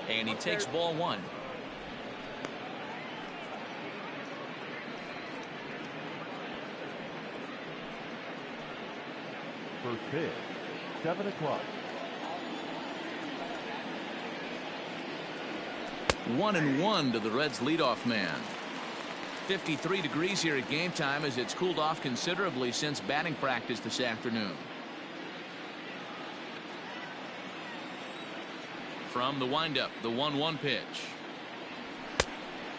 And he takes ball one. First pitch, 7 o'clock. 1-1 to the Reds leadoff man. 53 degrees here at game time as it's cooled off considerably since batting practice this afternoon. From the windup, the 1-1 pitch.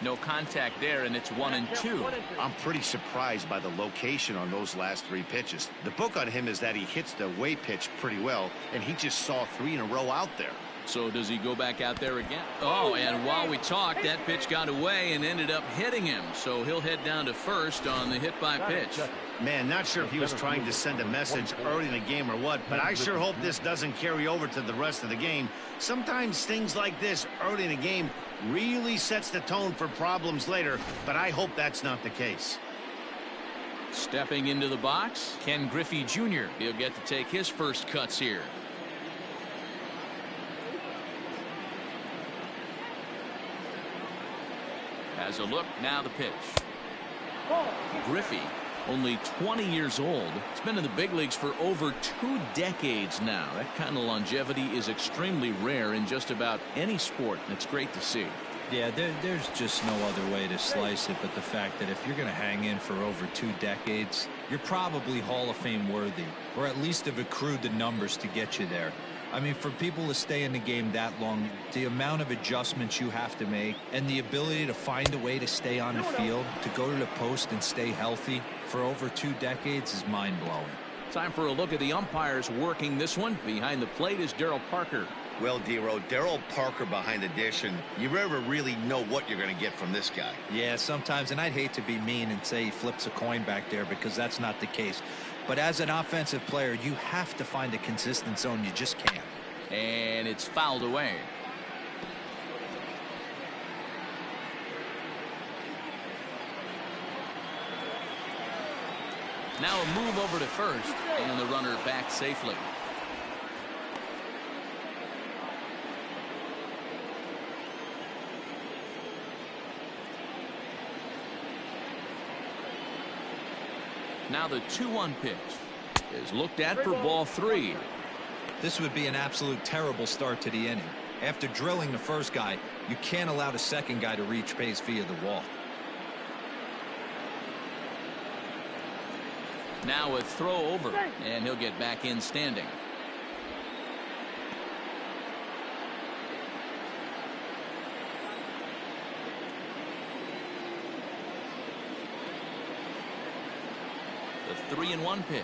No contact there, and it's 1-2. I'm pretty surprised by the location on those last 3 pitches. The book on him is that he hits the away pitch pretty well, and he just saw 3 in a row out there. So does he go back out there again? Oh, and while we talked, that pitch got away and ended up hitting him. So he'll head down to first on the hit by pitch. Man, not sure if he was trying to send a message early in the game or what, but I sure hope this doesn't carry over to the rest of the game. Sometimes things like this early in the game really sets the tone for problems later, but I hope that's not the case. Stepping into the box, Ken Griffey Jr. He'll get to take his first cuts here. Has a look, now the pitch. Griffey, only 20 years old. He's been in the big leagues for over 2 decades now. That kind of longevity is extremely rare in just about any sport, and it's great to see. Yeah, there's just no other way to slice it but the fact that if you're going to hang in for over 2 decades, you're probably Hall of Fame worthy, or at least have accrued the numbers to get you there. I mean, for people to stay in the game that long, the amount of adjustments you have to make and the ability to find a way to stay on the field, to go to the post and stay healthy for over 2 decades is mind-blowing. Time for a look at the umpires working this one. Behind the plate is Darryl Parker. Well, Dero, Darryl Parker behind the dish, and you never really know what you're going to get from this guy. Yeah, sometimes, and I'd hate to be mean and say he flips a coin back there because that's not the case. But as an offensive player, you have to find a consistent zone. You just can't. And it's fouled away. Now a move over to first, and the runner back safely. Now the 2-1 pitch is looked at for ball 3. This would be an absolute terrible start to the inning. After drilling the first guy, you can't allow the second guy to reach base via the wall. Now a throw over, and he'll get back in standing. The 3-1 pitch,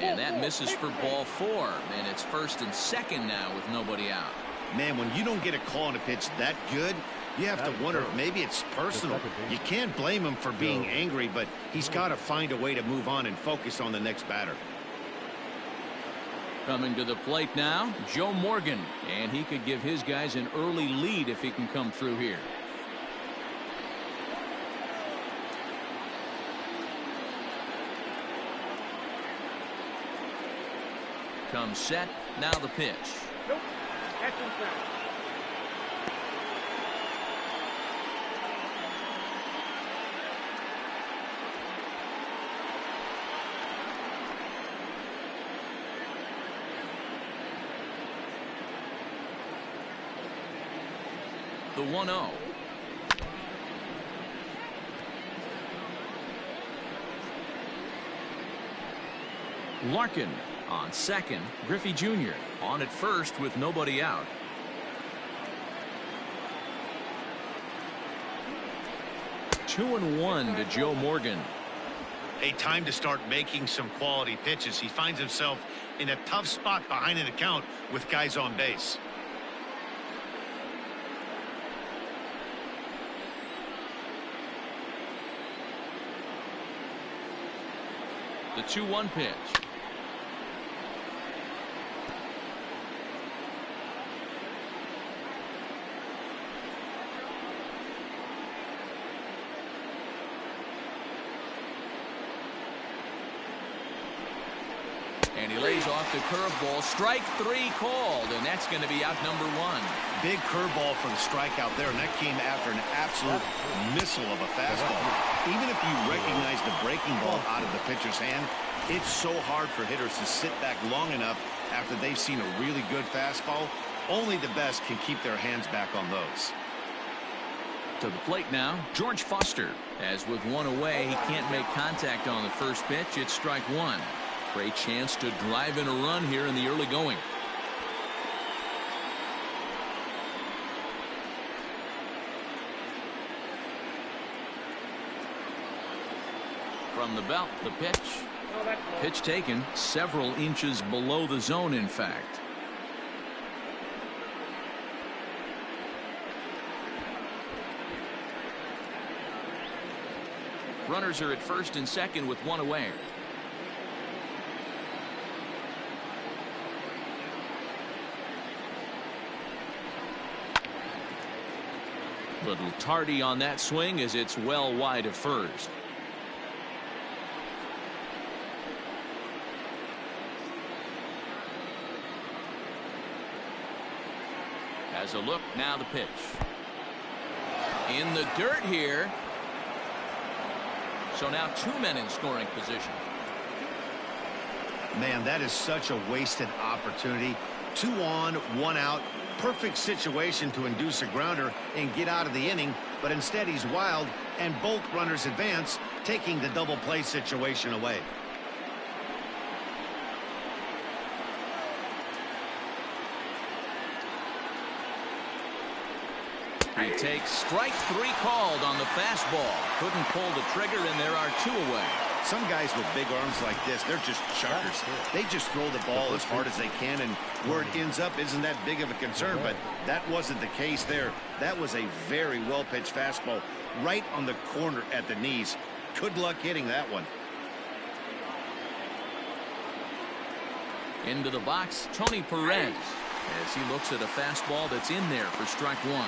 and that misses for ball 4, and it's first and second now with nobody out. Man, when you don't get a call on a pitch that good, you have to wonder if maybe it's personal. You can't blame him for being angry, but he's got to find a way to move on and focus on the next batter. Coming to the plate now, Joe Morgan, and he could give his guys an early lead if he can come through here. Comes set, now the pitch. Nope. That's inside. The 1-0. Larkin on second. Griffey Jr. on at first with nobody out. Two and one to Joe Morgan. A time to start making some quality pitches. He finds himself in a tough spot behind an account with guys on base. The 2-1 pitch. And he lays off off the curveball. Strike 3 called, and that's going to be out number 1. Big curveball for the strikeout there, and that came after an absolute missile of a fastball. Even if you recognize the breaking ball out of the pitcher's hand, it's so hard for hitters to sit back long enough after they've seen a really good fastball. Only the best can keep their hands back on those. To the plate now, George Foster. As with 1 away, he can't make contact on the first pitch. It's strike 1. Great chance to drive in a run here in the early going. From the belt, the pitch. Pitch taken several inches below the zone, in fact. Runners are at first and second with 1 away. Little tardy on that swing as it's well wide of first. Has a look, now the pitch. In the dirt here. So now 2 men in scoring position. Man, that is such a wasted opportunity. 2 on, 1 out. Perfect situation to induce a grounder and get out of the inning, but instead he's wild, and both runners advance, taking the double play situation away. He takes strike 3 called on the fastball. Couldn't pull the trigger, and there are 2 away. Some guys with big arms like this, they're just chuckers. They just throw the ball as hard as they can, and where it ends up isn't that big of a concern, but that wasn't the case there. That was a very well-pitched fastball right on the corner at the knees. Good luck hitting that one. Into the box, Tony Perez, as he looks at a fastball that's in there for strike 1.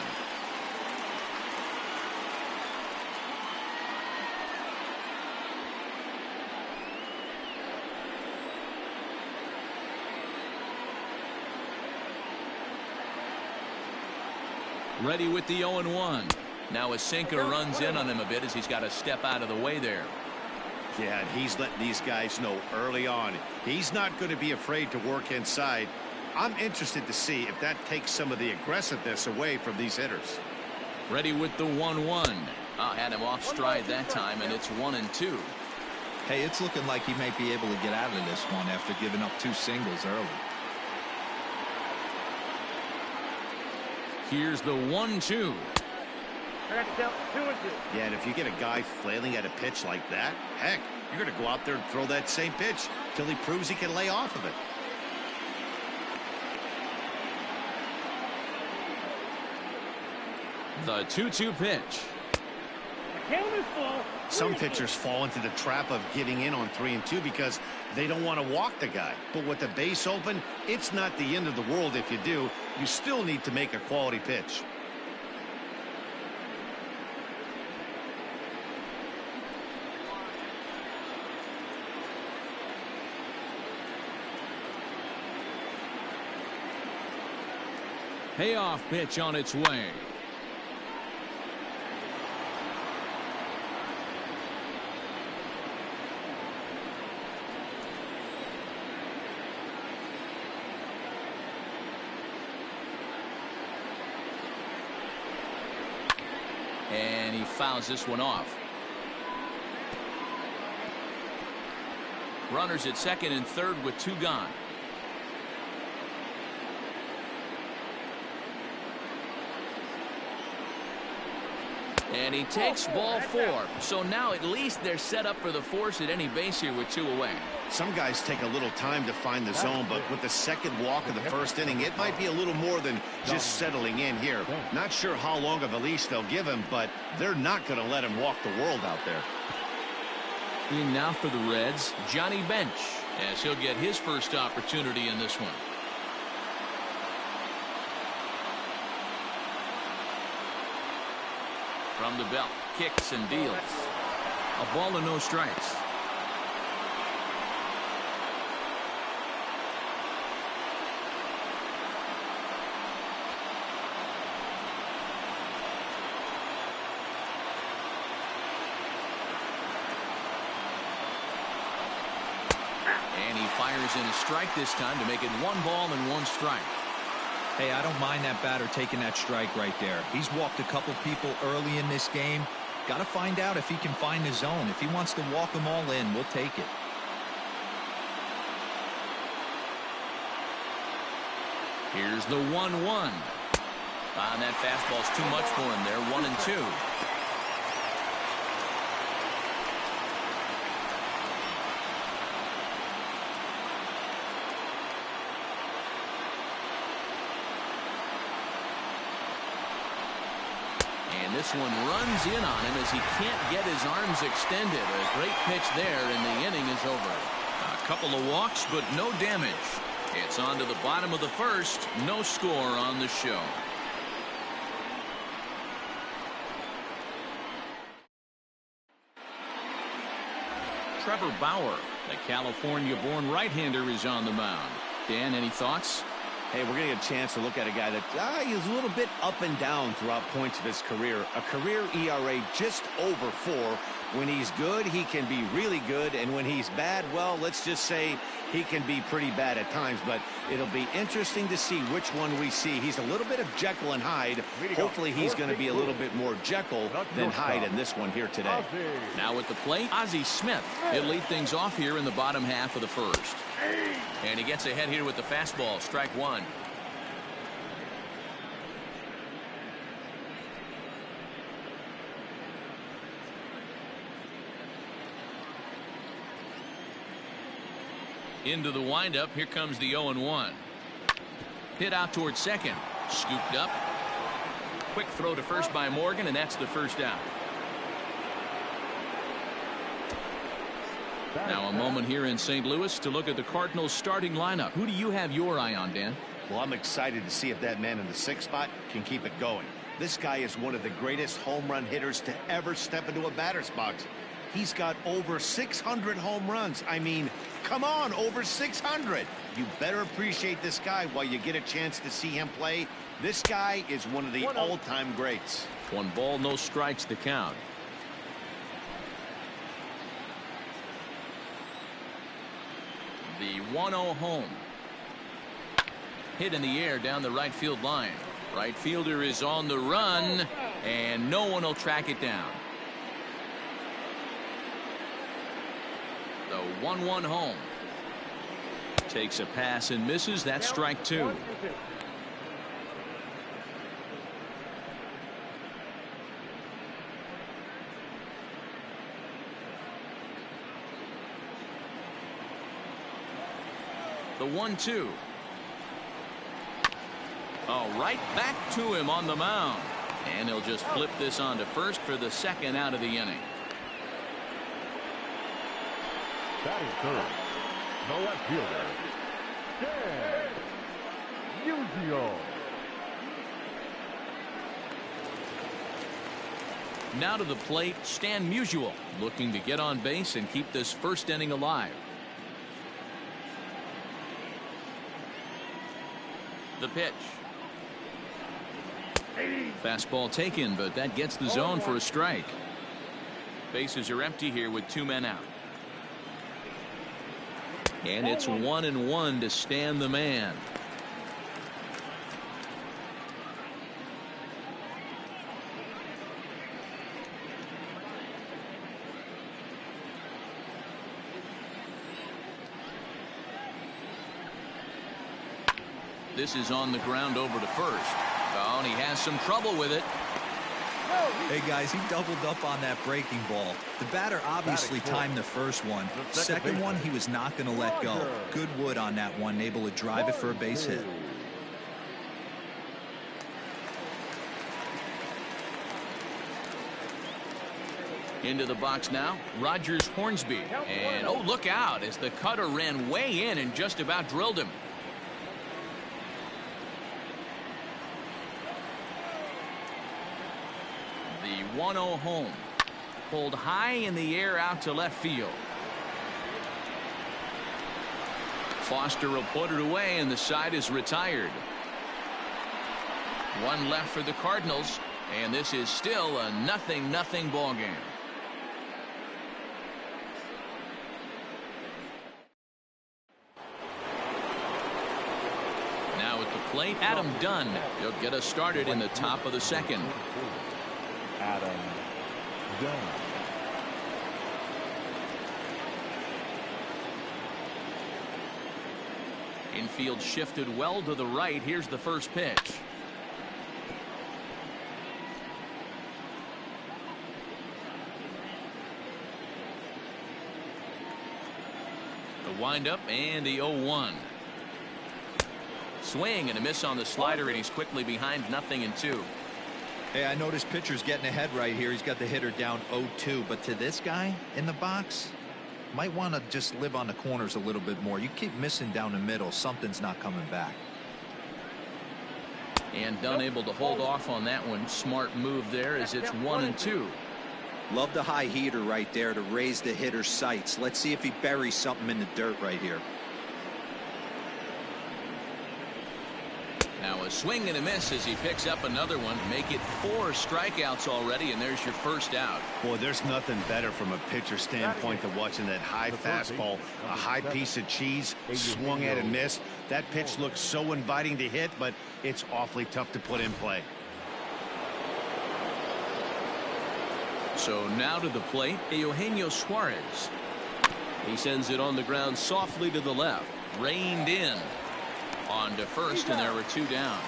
Ready with the 0-1. Now a sinker runs in on him a bit as he's got to step out of the way there. Yeah, and he's letting these guys know early on he's not going to be afraid to work inside. I'm interested to see if that takes some of the aggressiveness away from these hitters. Ready with the 1-1. Had him off stride that time, and it's 1-2. Hey, it's looking like he might be able to get out of this one after giving up 2 singles early. Here's the 1-2. I got to count 2 and 2. Yeah, and if you get a guy flailing at a pitch like that, heck, you're going to go out there and throw that same pitch till he proves he can lay off of it. The 2-2 pitch. The count is full. Some pitchers fall into the trap of giving in on 3-2 because they don't want to walk the guy. But with the base open, it's not the end of the world if you do. You still need to make a quality pitch. Payoff pitch on its way. And he fouls this one off. Runners at second and third with 2 gone. And he takes ball 4. So now at least they're set up for the force at any base here with 2 away. Some guys take a little time to find the zone, but with the second walk of the first inning, it might be a little more than just settling in here. Not sure how long of a leash they'll give him, but they're not going to let him walk the world out there. In now for the Reds, Johnny Bench, as he'll get his first opportunity in this one. From the belt, kicks and deals. A ball and no strikes. Fires in a strike this time to make it 1 ball and 1 strike. Hey, I don't mind that batter taking that strike right there. He's walked a couple people early in this game. Got to find out if he can find the zone. If he wants to walk them all in, we'll take it. Here's the 1-1. And that fastball's too much for him there. 1-2. And this one runs in on him as he can't get his arms extended. A great pitch there, and the inning is over. A couple of walks, but no damage. It's on to the bottom of the first. No score on the show. Trevor Bauer, the California-born right-hander, is on the mound. Dan, any thoughts? Hey, we're going to get a chance to look at a guy that he's a little bit up and down throughout points of his career. A career ERA just over 4. When he's good, he can be really good. And when he's bad, well, let's just say he can be pretty bad at times. But it'll be interesting to see which one we see. He's a little bit of Jekyll and Hyde. Hopefully he's going to be a little bit more Jekyll than Hyde in this one here today. Now at the plate, Ozzie Smith. He'll lead things off here in the bottom half of the first. And he gets ahead here with the fastball. Strike 1. Into the windup. Here comes the 0-1. Hit out towards second. Scooped up. Quick throw to first by Morgan, and that's the first out. Now a moment here in St. Louis to look at the Cardinals starting lineup. Who do you have your eye on, Dan? Well, I'm excited to see if that man in the 6th spot can keep it going. This guy is one of the greatest home run hitters to ever step into a batter's box. He's got over 600 home runs. I mean, come on, over 600. You better appreciate this guy while you get a chance to see him play. This guy is one of the all-time greats. 1 ball, no strikes, the count. The 1-0 home. Hit in the air down the right field line. Right fielder is on the run, and no one will track it down. The 1-1 home. Takes a pass and misses. That's strike 2. The 1-2. Oh, right back to him on the mound. And he'll just flip this on to first for the second out of the inning. Batting third, the left fielder, Dan Musial. Now to the plate, Stan Musial, looking to get on base and keep this first inning alive. The pitch. Fastball taken, but that gets the zone for a strike. Bases are empty here with 2 men out. And it's 1-1 to Stan the man. This is on the ground over to first. Oh, and he has some trouble with it. Hey guys, he doubled up on that breaking ball. The batter obviously timed the first one. Second one, he was not going to let go. Good wood on that one, able to drive it for a base hit. Into the box now, Rogers Hornsby. And oh, look out as the cutter ran way in and just about drilled him. The 1-0 home. Pulled high in the air out to left field. Foster will put it away, and the side is retired. 1 left for the Cardinals, and this is still a 0-0 ball game. plate, Adam Dunn. He'll get us started in the top of the second. Adam Dunn. Infield shifted well to the right. Here's the first pitch. The windup and the 0-1. Swing and a miss on the slider, and he's quickly behind 0-2. Hey, I noticed pitcher's getting ahead right here. He's got the hitter down 0-2, but to this guy in the box, might want to just live on the corners a little bit more. You keep missing down the middle, something's not coming back. And Dunn able to hold off on that one. Smart move there as it's 1-2. Love the high heater right there to raise the hitter's sights. Let's see if he buries something in the dirt right here. Now a swing and a miss as he picks up another one. Make it 4 strikeouts already, and there's your first out. Boy, there's nothing better from a pitcher standpoint than watching that high fastball, a high piece of cheese, swung at and missed. That pitch looks so inviting to hit, but it's awfully tough to put in play. So now to the plate, Eugenio Suarez. He sends it on the ground softly to the left. Reined in. On to first, and there were 2 down.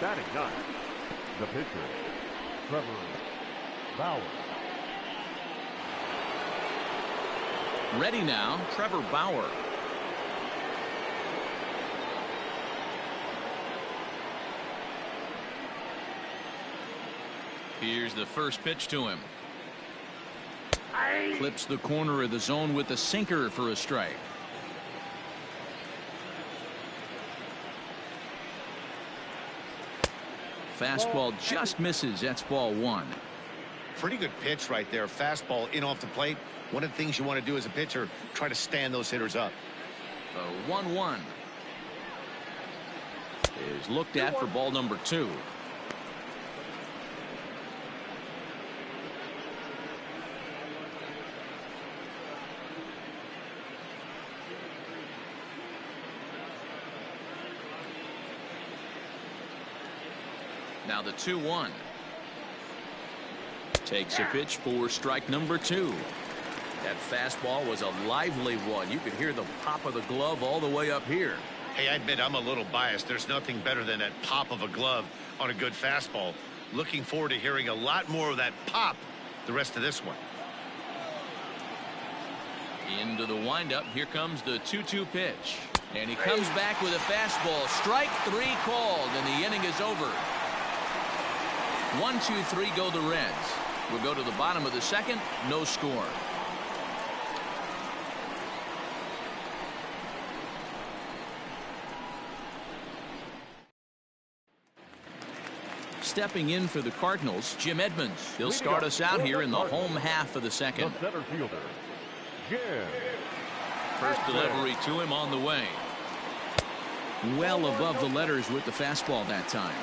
Batting ninth, the pitcher, Trevor Bauer. Ready now, Trevor Bauer. Here's the first pitch to him. Clips the corner of the zone with a sinker for a strike. Fastball just misses. That's ball 1. Pretty good pitch right there. Fastball in off the plate. One of the things you want to do as a pitcher, try to stand those hitters up. The 1-1 is looked at for ball number 2. Now the 2-1. Takes a pitch for strike number 2. That fastball was a lively one. You could hear the pop of the glove all the way up here. Hey, I admit I'm a little biased. There's nothing better than that pop of a glove on a good fastball. Looking forward to hearing a lot more of that pop the rest of this one. Into the windup. Here comes the 2-2 pitch. And he comes back with a fastball. Strike 3 called, and the inning is over. 1-2-3 go the Reds. We'll go to the bottom of the second. No score. Stepping in for the Cardinals, Jim Edmonds. He'll start us out here in the home half of the second. The center fielder, Jim. First delivery to him on the way. Well above the letters with the fastball that time.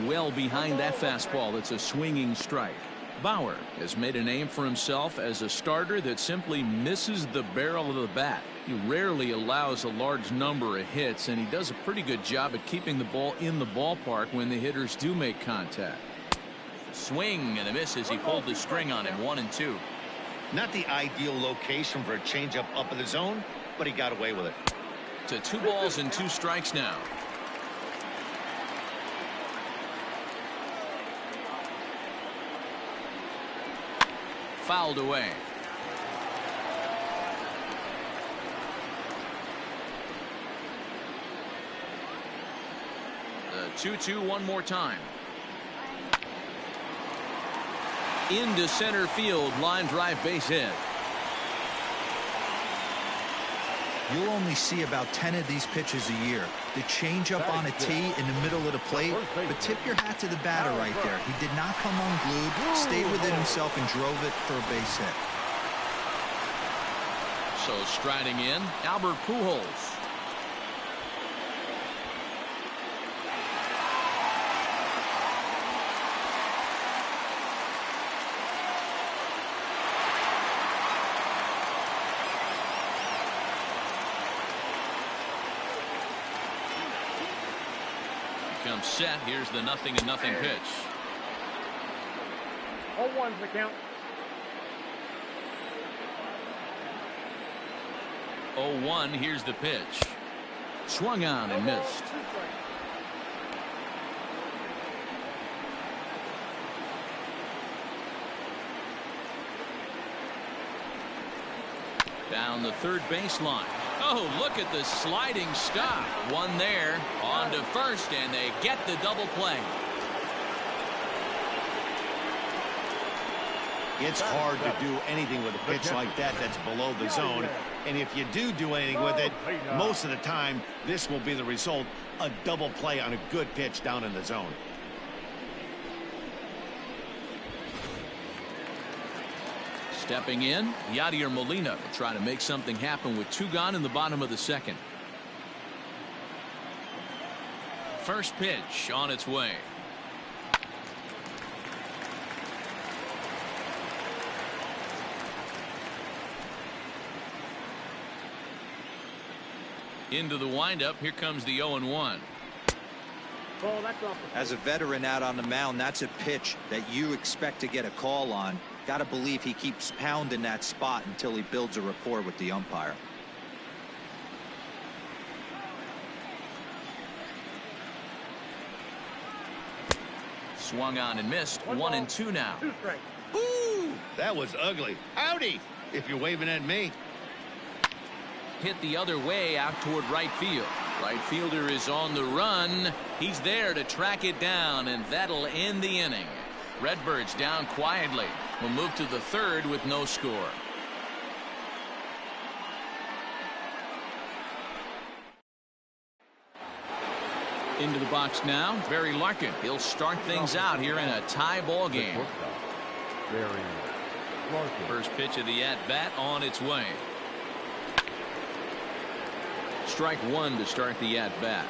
Well behind that fastball. It's a swinging strike. Bauer has made a name for himself as a starter that simply misses the barrel of the bat. He rarely allows a large number of hits, and he does a pretty good job at keeping the ball in the ballpark when the hitters do make contact. Swing and a miss as he pulled the string on him. 1-2. Not the ideal location for a changeup up in the zone, but he got away with it. To 2 balls and 2 strikes now. Fouled away. The 2-2 one more time. Into center field, line drive, base hit. You'll only see about 10 of these pitches a year. The changeup on a tee in the middle of the plate, but tip your hat to the batter right there. He did not come unglued, stayed within himself, and drove it for a base hit. So striding in, Albert Pujols. comes set. Here's the 0-0 pitch. 0-1's the count. 0-1. Here's the pitch. Swung on and missed. Down the third baseline. Oh, look at the sliding stop. One there, on to first, and they get the double play. It's hard to do anything with a pitch like that that's below the zone. And if you do anything with it, most of the time, this will be the result. A double play on a good pitch down in the zone. Stepping in, Yadier Molina will try to make something happen with 2 gone in the bottom of the second. First pitch on its way. Into the windup. Here comes the 0-1. Ball, that's off the As a veteran out on the mound, that's a pitch that you expect to get a call on. Got to believe he keeps pounding that spot until he builds a rapport with the umpire. Swung on and missed. 1-2 now. 2 strikes. Ooh, that was ugly. Howdy, if you're waving at me. Hit the other way out toward right field. Right fielder is on the run. He's there to track it down, and that'll end the inning. Redbirds down quietly. Will move to the third with no score. Into the box now, Barry Larkin. He'll start things out here in a tie ball game. First pitch of the at-bat on its way. Strike 1 to start the at-bat.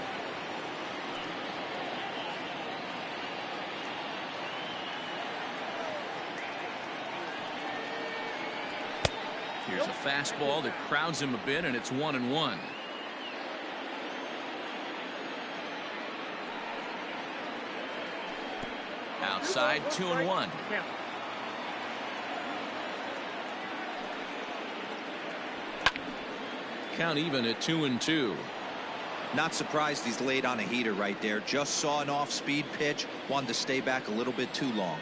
Here's a fastball that crowds him a bit, and it's 1-1. Outside, 2-1. Count even at 2-2. Not surprised he's laid on a heater right there. Just saw an off-speed pitch. Wanted to stay back a little bit too long.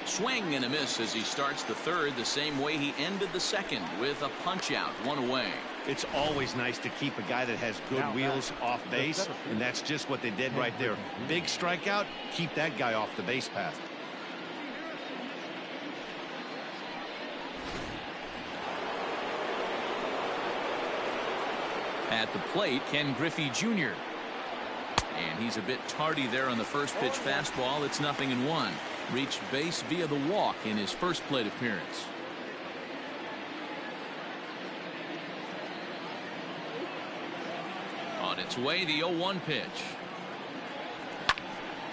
Swing and a miss as he starts the third the same way he ended the second, with a punch out, 1 away. It's always nice to keep a guy that has good wheels off base, and that's just what they did right there. Big strikeout, keep that guy off the base path. At the plate, Ken Griffey Jr. And he's a bit tardy there on the first pitch fastball. It's 0-1. Reached base via the walk in his first plate appearance. On its way, the 0-1 pitch.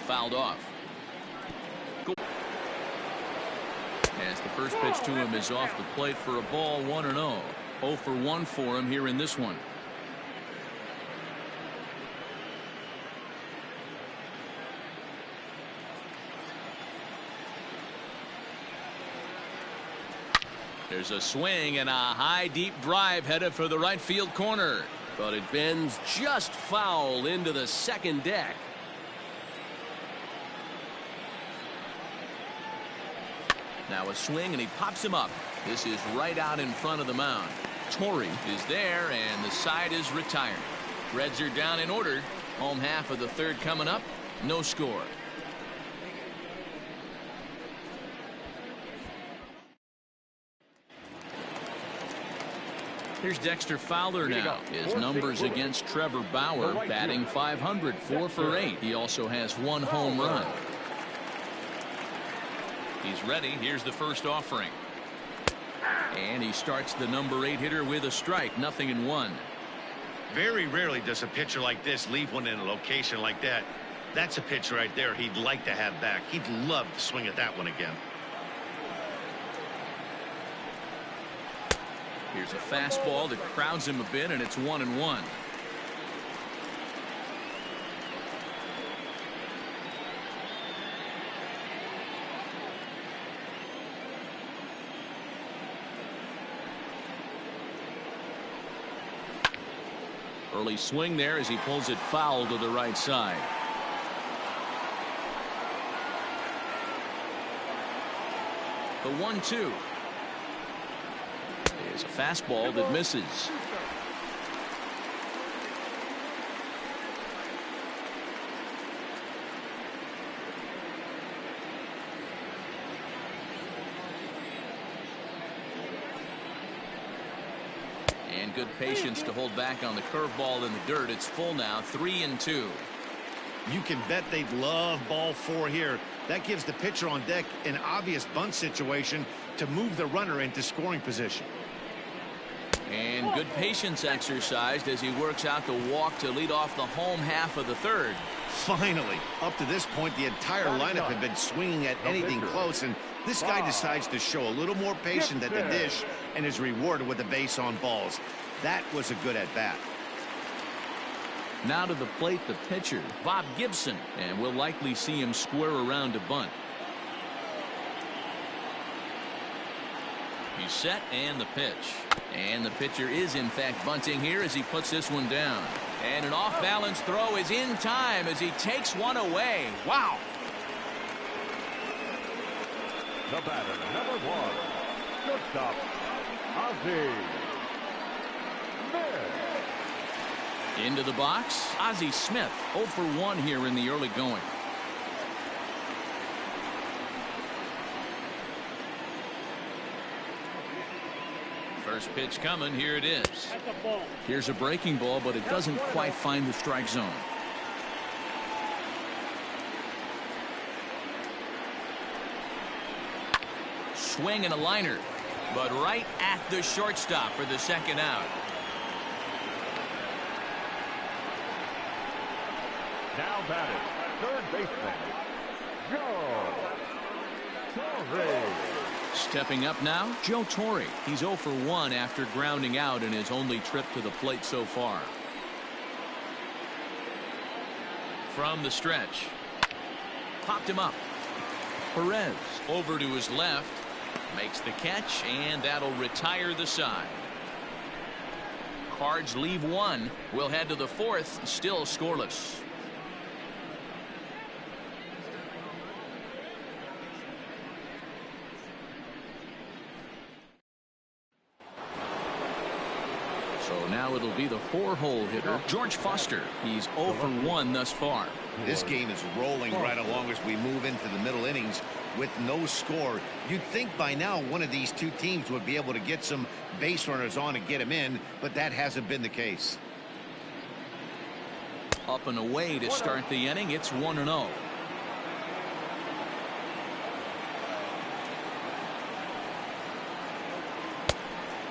Fouled off. As the first pitch to him is off the plate for a ball, 1-0. 0 for 1 for him here in this one. There's a swing and a high deep drive headed for the right field corner, but it bends just foul into the second deck. Now a swing and he pops him up. This is right out in front of the mound. Torrey is there and the side is retired. Reds are down in order. Home half of the third coming up. No score. Here's Dexter Fowler now. His numbers against Trevor Bauer, batting .500, 4 for 8. He also has 1 home run. He's ready. Here's the first offering. And he starts the number 8 hitter with a strike. 0-1. Very rarely does a pitcher like this leave one in a location like that. That's a pitch right there he'd like to have back. He'd love to swing at that one again. Here's a fastball that crowds him a bit, and it's 1-1. Early swing there as he pulls it foul to the right side. The 1-2 is a fastball that misses. And good patience to hold back on the curveball in the dirt. It's full now, 3-2. You can bet they'd love ball 4 here. That gives the pitcher on deck an obvious bunt situation to move the runner into scoring position. And good patience exercised as he works out the walk to lead off the home half of the third. Finally, up to this point, the entire lineup had been swinging at anything close, and this guy decides to show a little more patience at the dish and is rewarded with a base on balls. That was a good at-bat. Now to the plate, the pitcher, Bob Gibson, and we'll likely see him square around to bunt. He's set, and the pitch. And the pitcher is in fact bunting here as he puts this one down. And an off-balance throw is in time as he takes one away. Wow. The batter, number 1, shortstop, Ozzie Smith. Into the box, Ozzie Smith, 0 for 1 here in the early going. First pitch coming, here it is. That's a ball. Here's a breaking ball, but it doesn't quite find the strike zone. Swing and a liner, but right at the shortstop for the second out. Now batting, third baseman, Joe Torre. Stepping up now, Joe Torre. He's 0 for 1 after grounding out in his only trip to the plate so far. From the stretch. Popped him up. Perez over to his left. Makes the catch, and that'll retire the side. Cards leave 1. We'll head to the 4th, still scoreless. So now it'll be the 4-hole hitter, George Foster. He's 0 for 1 thus far. This game is rolling right along as we move into the middle innings with no score. You'd think by now one of these two teams would be able to get some base runners on and get them in, but that hasn't been the case. Up and away to start the inning. It's 1-0.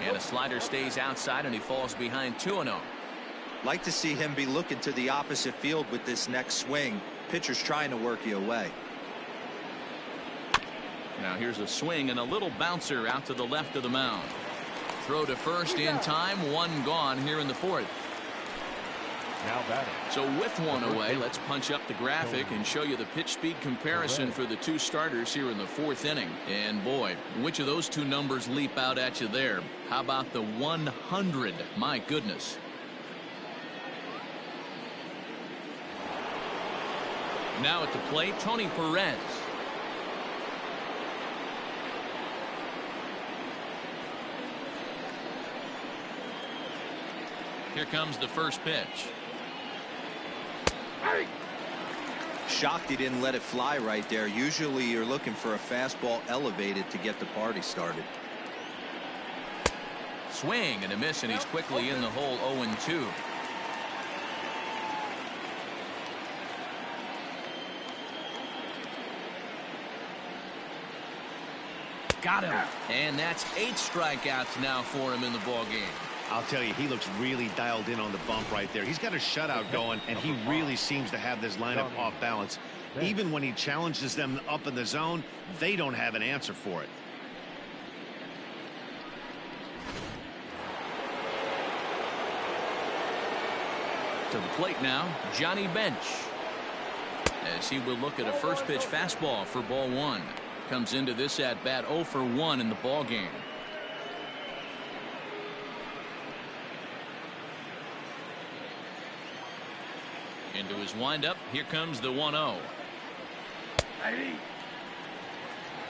And a slider stays outside, and he falls behind 2-0. Like to see him be looking to the opposite field with this next swing. Pitcher's trying to work you away. Now here's a swing and a little bouncer out to the left of the mound. Throw to first in time. 1 gone here in the 4th. Now batting. So with 1 away, let's punch up the graphic and show you the pitch speed comparison for the 2 starters here in the 4th inning. And boy, which of those 2 numbers leap out at you there? How about the 100? My goodness. Now at the plate, Tony Perez. Here comes the first pitch. Shocked he didn't let it fly right there. Usually you're looking for a fastball elevated to get the party started. Swing and a miss, and he's quickly in the hole. 0-2. Got him. And that's 8 strikeouts now for him in the ball game. I'll tell you, he looks really dialed in on the bump right there. He's got a shutout going, and he really seems to have this lineup off balance. Even when he challenges them up in the zone, they don't have an answer for it. To the plate now, Johnny Bench. As he will look at a first pitch fastball for ball 1. Comes into this at bat 0 for 1 in the ball game. Into his windup. Here comes the 1-0.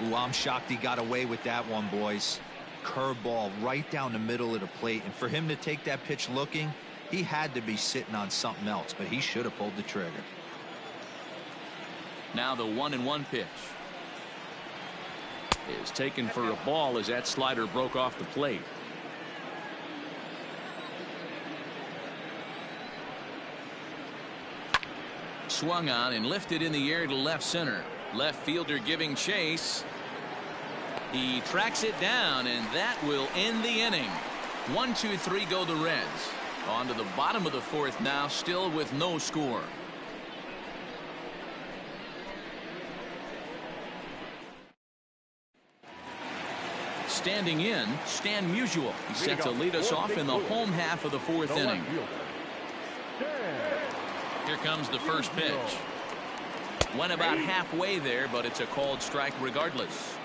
Ooh, I'm shocked he got away with that one, boys. Curveball right down the middle of the plate, and for him to take that pitch looking, he had to be sitting on something else, but he should have pulled the trigger. Now the 1-1 pitch is taken for a ball as that slider broke off the plate. Swung on and lifted in the air to left center. Left fielder giving chase. He tracks it down, and that will end the inning. 1-2-3 go the Reds. On to the bottom of the fourth now, still with no score. Standing in, Stan Musial. He's set to lead us off in the home half of the fourth inning. Here comes the first pitch. Went about halfway there, but it's a called strike regardless.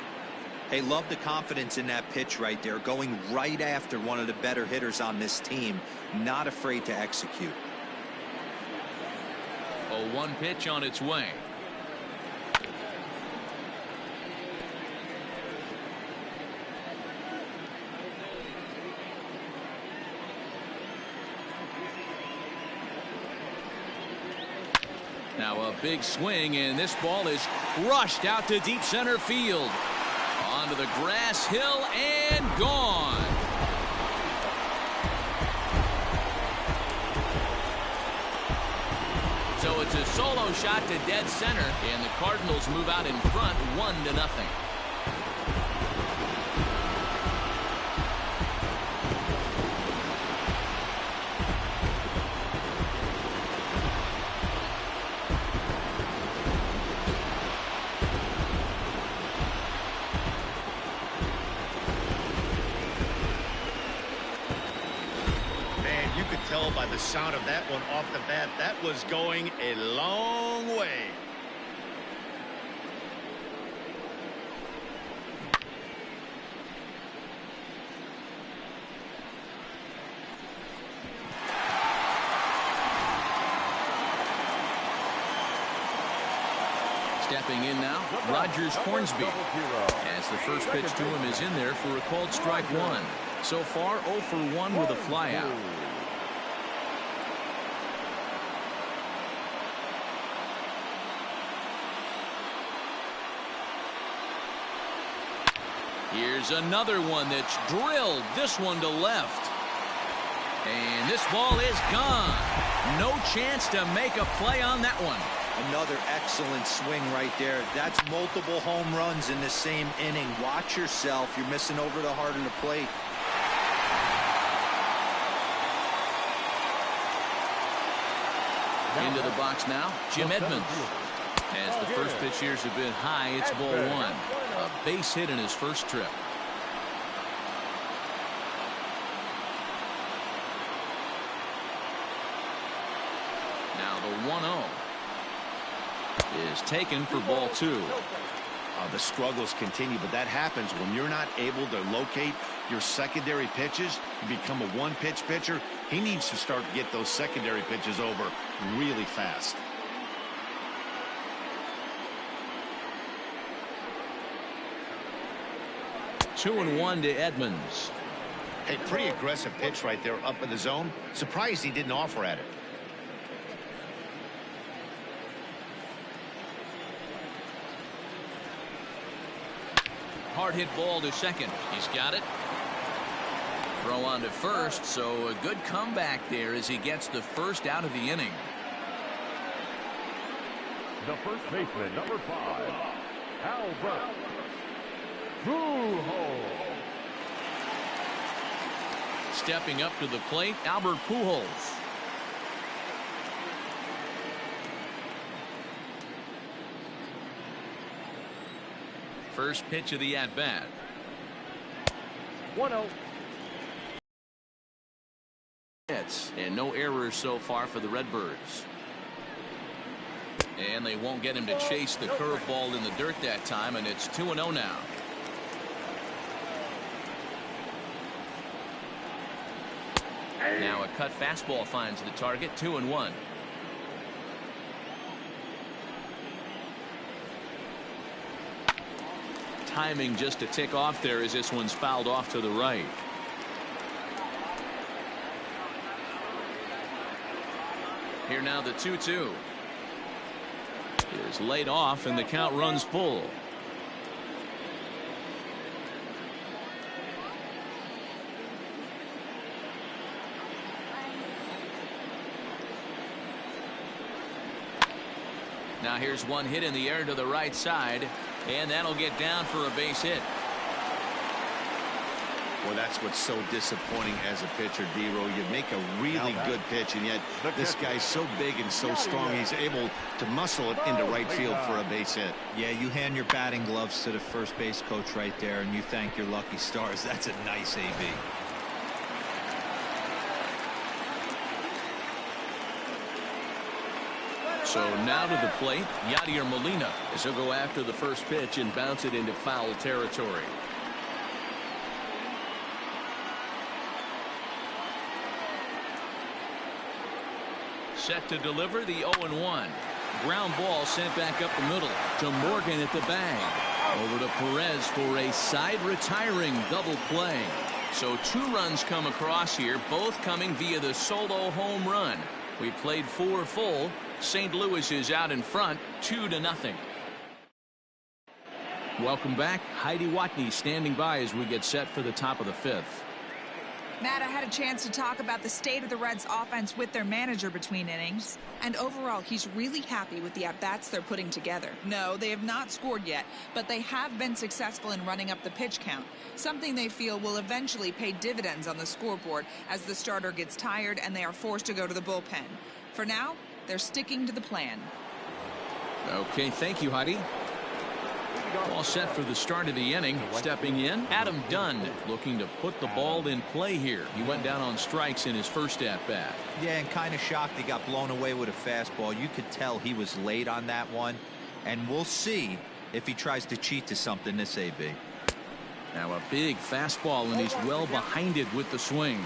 Hey, love the confidence in that pitch right there, going right after one of the better hitters on this team, not afraid to execute. 0-1 pitch on its way. Now a big swing, and this ball is crushed out to deep center field. Onto the grass hill and gone. So it's a solo shot to dead center, and the Cardinals move out in front 1-0. By the sound of that one off the bat, that was going a long way. Stepping in now, Rogers Hornsby. As the first pitch to him is in there for a called strike one. So far 0 for 1 with a flyout. Here's another one that's drilled, this one to left. And this ball is gone. No chance to make a play on that one. Another excellent swing right there. That's multiple home runs in the same inning. Watch yourself. You're missing over the heart of the plate. Into the box now, Jim Edmonds. As the first pitch here's a bit high, it's ball one. A base hit in his first trip. Now the 1-0 is taken for ball two. The struggles continue, but that happens when you're not able to locate your secondary pitches. You become a one-pitch pitcher. He needs to start to get those secondary pitches over really fast. Two and one to Edmonds. Hey, pretty aggressive pitch right there up in the zone. Surprised he didn't offer at it. Hard hit ball to second. He's got it. Throw on to first, so a good comeback there as he gets the first out of the inning. The first baseman, number 5, Albert Pujols. Stepping up to the plate, Albert Pujols. First pitch of the at-bat. 1-0. Hits and no errors so far for the Redbirds. And they won't get him to chase the curveball in the dirt that time, and it's 2-0 now. Now a cut fastball finds the target. 2-1. timing just to tick off there as this one's fouled off to the right. Here now the 2-2 is laid off and the count runs full. Now here's one hit in the air to the right side, and that'll get down for a base hit. Well, that's what's so disappointing as a pitcher, D-Row. You make a really good pitch, and yet this guy's so big and so strong, he's able to muscle it into right field for a base hit. Yeah, you hand your batting gloves to the first base coach right there, and you thank your lucky stars. That's a nice AB. So now to the plate, Yadier Molina, as he'll go after the first pitch and bounce it into foul territory. Set to deliver the 0-1. Ground ball sent back up the middle to Morgan at the bag. Over to Perez for a side retiring double play. So 2 runs come across here, both coming via the solo home run. We played 4 full. St. Louis is out in front 2-0. Welcome back. Heidi Watney standing by as we get set for the top of the 5th. Matt, I had a chance to talk about the state of the Reds offense with their manager between innings, and overall he's really happy with the at-bats they're putting together. No, they have not scored yet, but they have been successful in running up the pitch count, something they feel will eventually pay dividends on the scoreboard as the starter gets tired and they are forced to go to the bullpen. For now, they're sticking to the plan. Okay, thank you, Heidi. All set for the start of the inning. Stepping in, Adam Dunn, looking to put the ball in play here. He went down on strikes in his first at-bat. Yeah, and kind of shocked he got blown away with a fastball. You could tell he was late on that one, and we'll see if he tries to cheat to something this AB. Now a big fastball, and he's well behind it with the swing.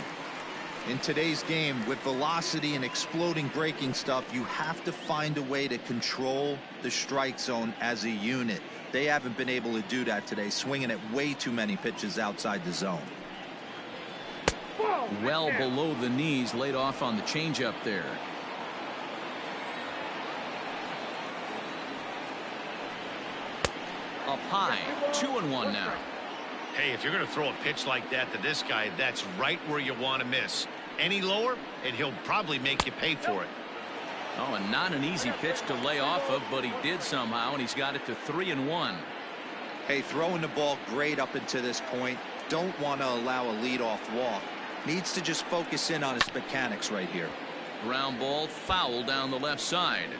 In today's game, with velocity and exploding breaking stuff, you have to find a way to control the strike zone as a unit. They haven't been able to do that today, swinging at way too many pitches outside the zone. Well below the knees, laid off on the changeup there. Up high, 2-1 now. Hey, if you're going to throw a pitch like that to this guy, that's right where you want to miss. Any lower, and he'll probably make you pay for it. Oh, and not an easy pitch to lay off of, but he did somehow, and he's got it to 3-1. Hey, throwing the ball great up until this point. Don't want to allow a leadoff walk. Needs to just focus in on his mechanics right here. Ground ball foul down the left side.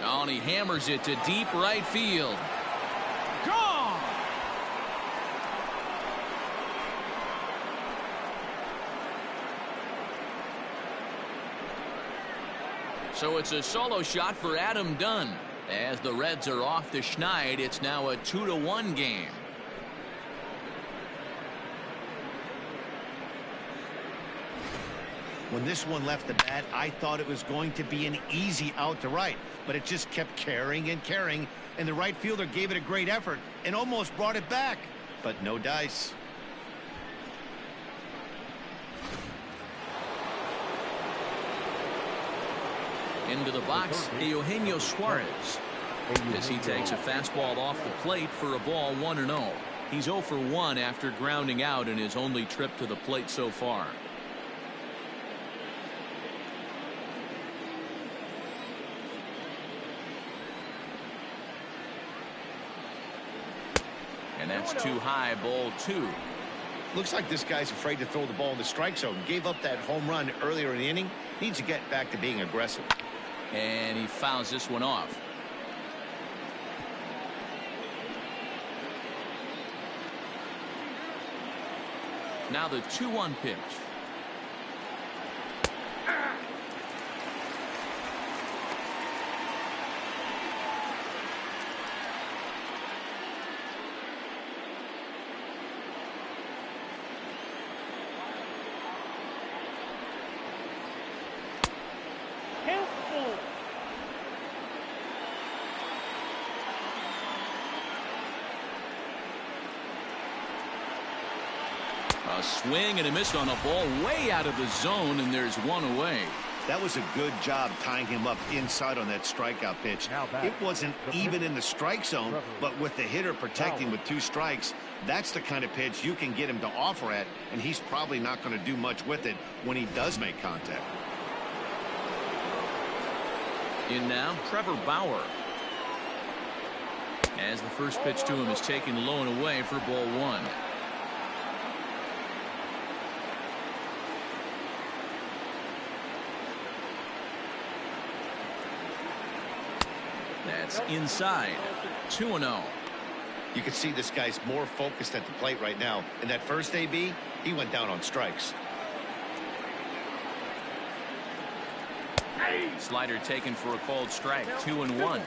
Oh, and he hammers it to deep right field. Gone! So it's a solo shot for Adam Dunn. As the Reds are off the schneid, it's now a 2-1 game. When this one left the bat, I thought it was going to be an easy out to right, but it just kept carrying and carrying, and the right fielder gave it a great effort and almost brought it back, but no dice. Into the box, Eugenio Suarez, as he takes a fastball off the plate for a ball 1-0. He's 0 for 1 after grounding out in his only trip to the plate so far. And that's too high, ball 2. Looks like this guy's afraid to throw the ball in the strike zone. Gave up that home run earlier in the inning. Needs to get back to being aggressive. And he fouls this one off. Now the 2-1 pitch. Count full. A swing and a miss on a ball way out of the zone, and there's one away. That was a good job tying him up inside on that strikeout pitch. It wasn't even in the strike zone, but with the hitter protecting with 2 strikes, that's the kind of pitch you can get him to offer at, and he's probably not going to do much with it when he does make contact. In now, Trevor Bauer. As the first pitch to him is taken low and away for ball 1. That's inside. 2-0. You can see this guy's more focused at the plate right now. In that first AB, he went down on strikes. Slider taken for a called strike. 2-1.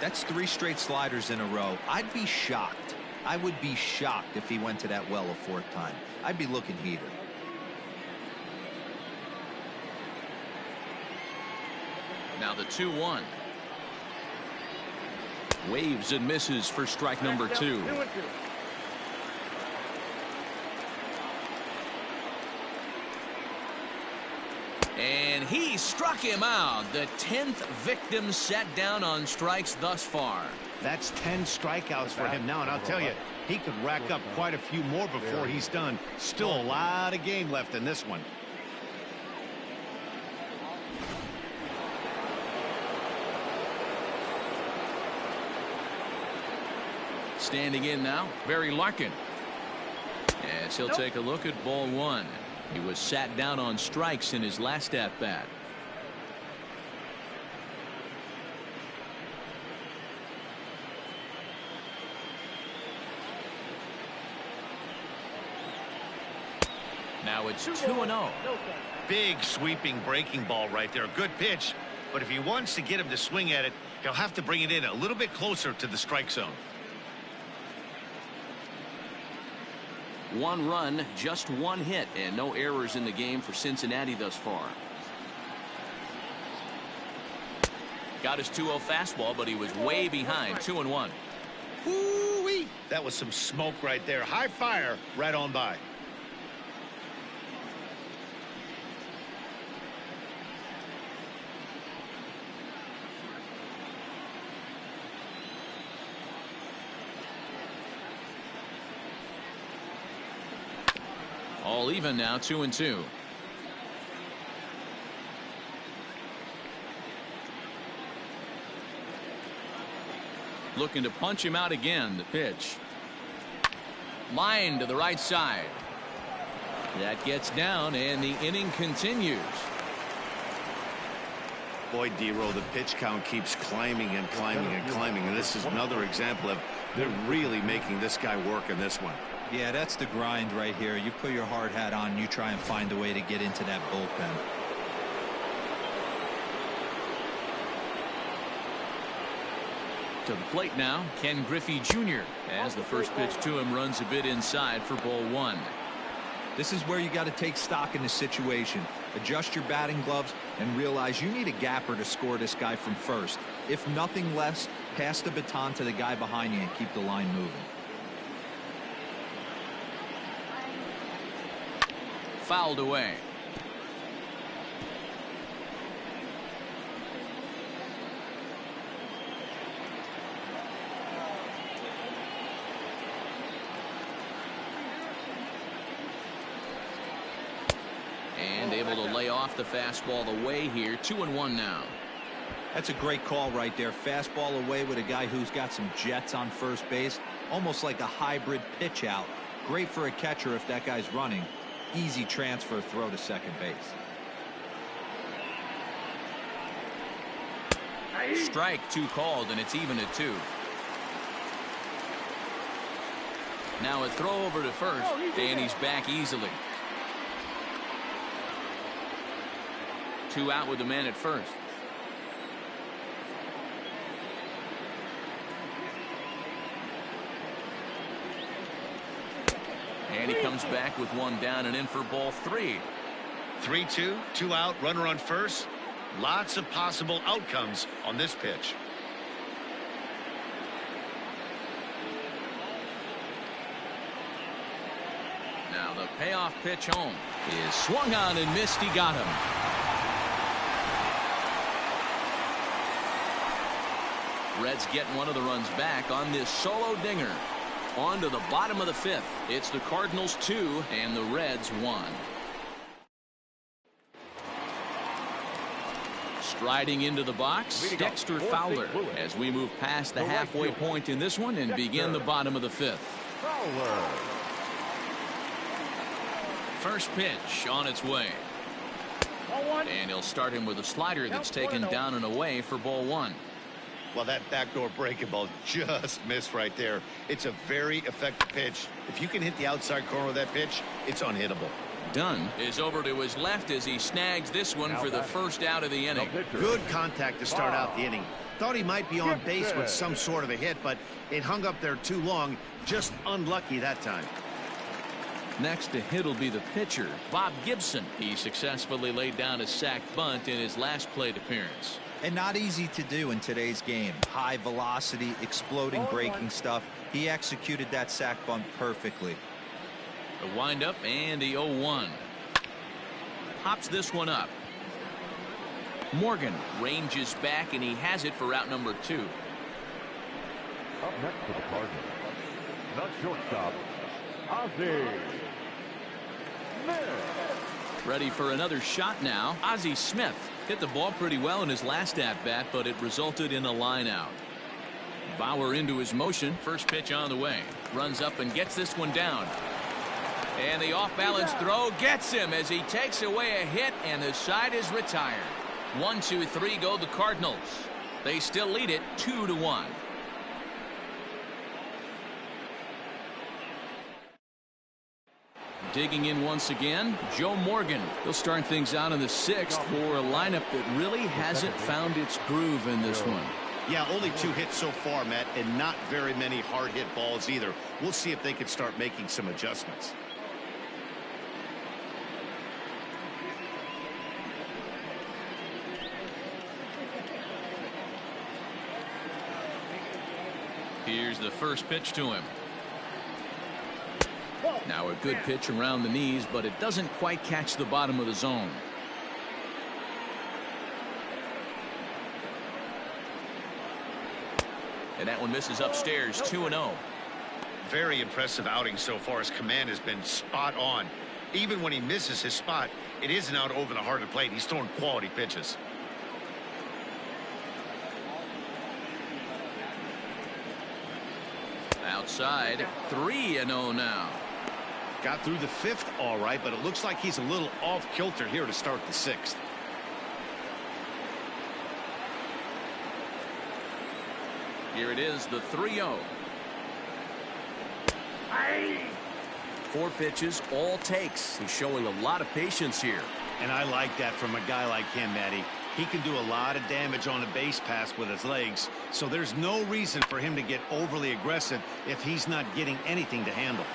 That's 3 straight sliders in a row. I'd be shocked. I would be shocked if he went to that well a 4th time. I'd be looking heated. Now the 2-1. Waves and misses for strike number 2. And he struck him out. The 10th victim set down on strikes thus far. That's 10 strikeouts for him now, and I'll tell you, he could rack up quite a few more before he's done. Still a lot of game left in this one. Standing in now, Barry Larkin. As he'll take a look at ball 1. He was sat down on strikes in his last at-bat. Now it's 2-0. Big sweeping breaking ball right there. Good pitch. But if he wants to get him to swing at it, he'll have to bring it in a little bit closer to the strike zone. 1 run, just 1 hit, and no errors in the game for Cincinnati thus far. Got his 2-0 fastball, but he was way behind. 2-1. Woo-wee. That was some smoke right there. High fire right on by. All even now, 2-2. Looking to punch him out again. The pitch. Line to the right side. That gets down, and the inning continues. Boy, D-Row, the pitch count keeps climbing and climbing and climbing, and this is another example of they're really making this guy work in this one. Yeah, that's the grind right here. You put your hard hat on, you try and find a way to get into that bullpen. To the plate now, Ken Griffey Jr. as the first pitch to him runs a bit inside for ball 1. This is where you got to take stock in the situation. Adjust your batting gloves and realize you need a gapper to score this guy from first. If nothing less, pass the baton to the guy behind you and keep the line moving. Fouled away. And able to lay off the fastball away here. 2-1 now. That's a great call right there. Fastball away with a guy who's got some jets on first base. Almost like a hybrid pitch out. Great for a catcher if that guy's running. Easy transfer throw to second base. Strike 2 called, and it's even at 2. Now a throw over to first, and he's back easily. 2 out with the man at first. And he comes back with 1 down and in for ball 3. 3-2, 2 out, runner on first. Lots of possible outcomes on this pitch. Now the payoff pitch home is swung on and missed. He got him. Reds getting one of the runs back on this solo dinger. On to the bottom of the fifth. It's the Cardinals 2 and the Reds 1. Striding into the box, Dexter Fowler, as we move past the halfway point in this one and begin the bottom of the fifth. Fowler. First pitch on its way. And he'll start him with a slider that's taken down and away for ball one. Well, that backdoor breaking ball just missed right there. It's a very effective pitch. If you can hit the outside corner of that pitch, it's unhittable. Dunn is over to his left as he snags this one for the first out of the inning. Good contact to start out the inning. Thought he might be on base with some sort of a hit, but it hung up there too long. Just unlucky that time. Next to hit will be the pitcher, Bob Gibson. He successfully laid down a sac bunt in his last plate appearance. And not easy to do in today's game. High velocity, exploding breaking stuff. He executed that sac bunt perfectly. The windup and the 0-1. Pops this one up. Morgan ranges back and he has it for out number 2. Up next for the Cardinals, the shortstop, Ozzie Smith. Ready for another shot now. Ozzie Smith hit the ball pretty well in his last at-bat, but it resulted in a line out. Bauer into his motion. First pitch on the way. Runs up and gets this one down. And the off-balance throw gets him as he takes away a hit, and the side is retired. 1, 2, 3 go the Cardinals. They still lead it 2-1. Digging in once again, Joe Morgan. He'll start things out in the 6th for a lineup that really hasn't found its groove in this one. Yeah, only 2 hits so far, Matt, and not very many hard hit balls either. We'll see if they can start making some adjustments. Here's the first pitch to him. Now a good pitch around the knees, but it doesn't quite catch the bottom of the zone. And that one misses upstairs. 2-0. Very impressive outing so far. His command has been spot on. Even when he misses his spot, it isn't out over the heart of the plate. He's throwing quality pitches. Outside, 3-0 now. Got through the 5th all right, but it looks like he's a little off kilter here to start the 6th. Here it is, the 3-0. 4 pitches, all takes. He's showing a lot of patience here. And I like that from a guy like him, Matty. He can do a lot of damage on a base pass with his legs, so there's no reason for him to get overly aggressive if he's not getting anything to handle.